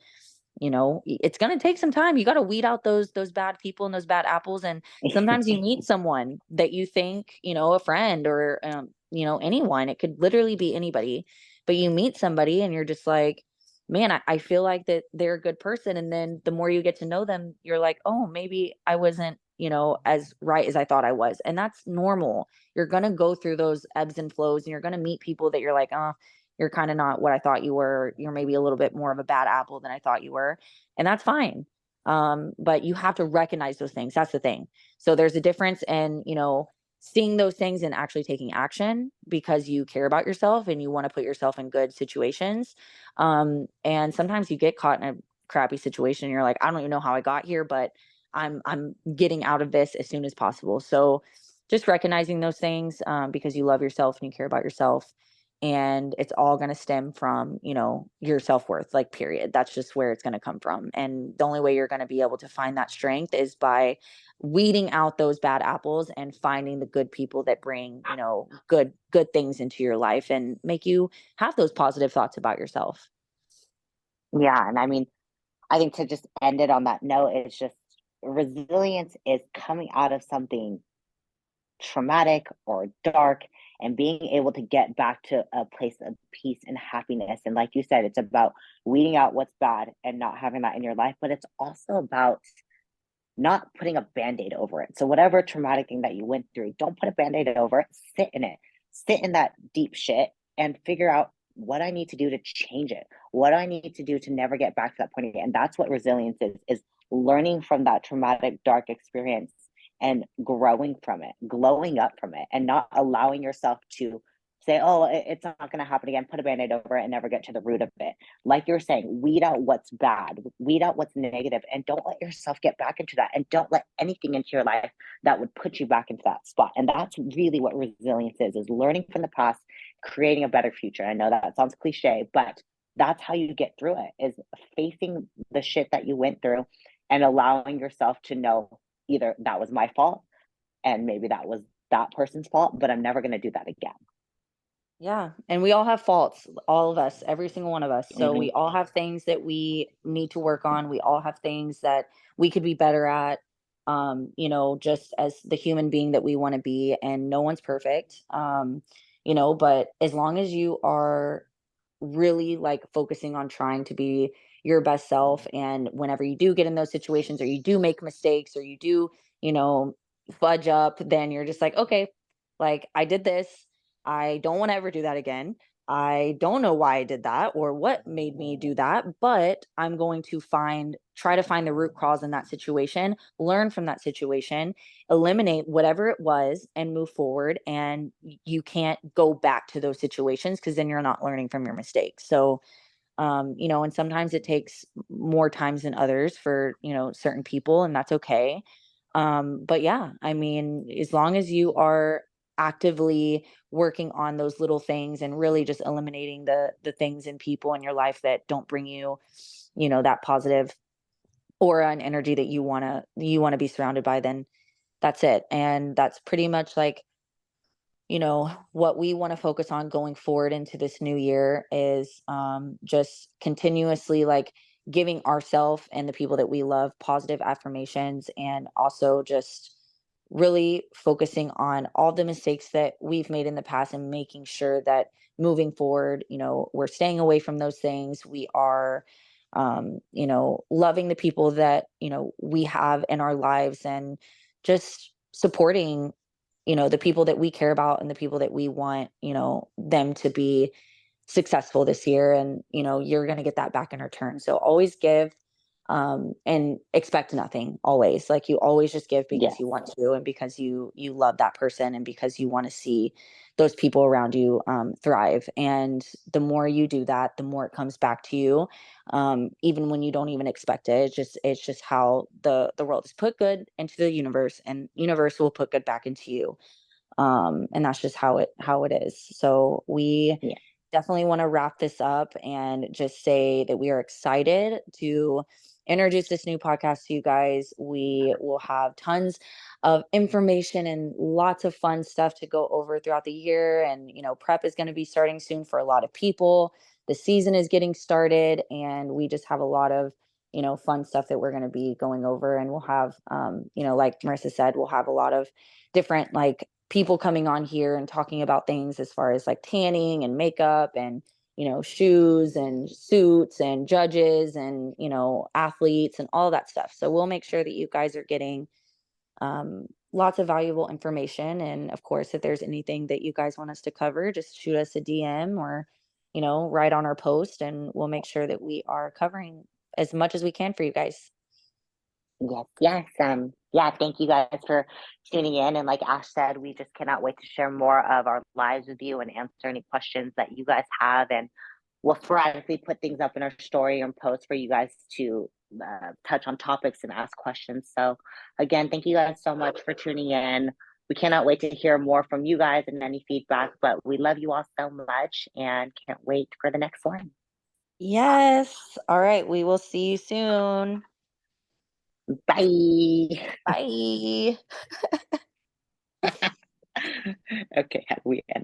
it's going to take some time. You got to weed out those bad people and those bad apples. And sometimes you meet someone that you think, a friend or anyone. It could literally be anybody, but you meet somebody and you're just like, man, I feel like that they're a good person. And then the more you get to know them, you're like, oh, maybe I wasn't, as right as I thought I was. And that's normal. You're going to go through those ebbs and flows, and you're going to meet people that you're like, oh, you're kind of not what I thought you were. You're maybe a little bit more of a bad apple than I thought you were. And that's fine. But you have to recognize those things. That's the thing. So there's a difference in, seeing those things and actually taking action because you care about yourself and you want to put yourself in good situations. And sometimes you get caught in a crappy situation and you're like, I don't even know how I got here, but I'm getting out of this as soon as possible. So just recognizing those things, because you love yourself and you care about yourself, and it's all going to stem from, your self-worth, like period. That's just where it's going to come from. And the only way you're going to be able to find that strength is by weeding out those bad apples and finding the good people that bring, good things into your life and make you have those positive thoughts about yourself. Yeah. And I mean, I think to just end it on that note, it's just resilience is coming out of something traumatic or dark and being able to get back to a place of peace and happiness. And like you said, it's about weeding out what's bad and not having that in your life, but it's also about not putting a band-aid over it. So whatever traumatic thing that you went through, don't put a band-aid over it. Sit in it. Sit in that deep shit and figure out what I need to do to change it. What I need to do to never get back to that point again. And that's what resilience is learning from that traumatic, dark experience and growing from it, glowing up from it, and not allowing yourself to say, oh, it's not going to happen again, put a band-aid over it and never get to the root of it. Like you're saying, weed out what's bad, weed out what's negative, and don't let yourself get back into that. And don't let anything into your life that would put you back into that spot. And that's really what resilience is learning from the past, creating a better future. I know that sounds cliche, but that's how you get through it, is facing the shit that you went through and allowing yourself to know either that was my fault and maybe that was that person's fault, but I'm never going to do that again. Yeah, and we all have faults, all of us, every single one of us. So Mm-hmm. we all have things that we need to work on. We all have things that we could be better at. Just as the human being that we want to be, and no one's perfect. But as long as you are really like focusing on trying to be your best self, and whenever you do get in those situations or you do make mistakes or you do, you know, fudge up, then you're just like, okay, like I did this. I don't want to ever do that again. I don't know why I did that or what made me do that, but I'm going to try to find the root cause in that situation, learn from that situation, eliminate whatever it was, and move forward. And you can't go back to those situations because then you're not learning from your mistakes. So, and sometimes it takes more times than others for, certain people, and that's okay. But yeah, I mean, as long as you are actively working on those little things and really just eliminating the things and people in your life that don't bring you, that positive aura and energy that you want to be surrounded by, then that's it. And that's pretty much like, what we want to focus on going forward into this new year is just continuously like giving ourselves and the people that we love positive affirmations, and also just really focusing on all the mistakes that we've made in the past and making sure that moving forward, we're staying away from those things. We are, loving the people that, we have in our lives, and just supporting, the people that we care about and the people that we want, them to be successful this year. And, you're going to get that back in return. So always give, and expect nothing always. Like, you always just give because Yes. you want to, and because you love that person, and because you want to see those people around you thrive. And the more you do that, the more it comes back to you, even when you don't even expect it. It's just how the world is put good into the universe, and universe will put good back into you. And that's just how it is. So we Yeah. definitely want to wrap this up and just say that we are excited to introduce this new podcast to you guys. We will have tons of information and lots of fun stuff to go over throughout the year. And, prep is going to be starting soon for a lot of people. The season is getting started, and we just have a lot of, fun stuff that we're going to be going over. And we'll have, like Marissa said, we'll have a lot of different, like, people coming on here and talking about things as far as like tanning and makeup and, shoes and suits and judges and, athletes and all that stuff. So we'll make sure that you guys are getting lots of valuable information. And of course, if there's anything that you guys want us to cover, just shoot us a DM, or, write on our post, and we'll make sure that we are covering as much as we can for you guys. Yes, yes. Yeah, thank you guys for tuning in. And like Ash said, we just cannot wait to share more of our lives with you and answer any questions that you guys have. And we'll sporadically put things up in our story and post for you guys to touch on topics and ask questions. So again, thank you guys so much for tuning in. We cannot wait to hear more from you guys and any feedback, but we love you all so much and can't wait for the next one. Yes. All right. We will see you soon. Bye. Bye. Okay, how do we end?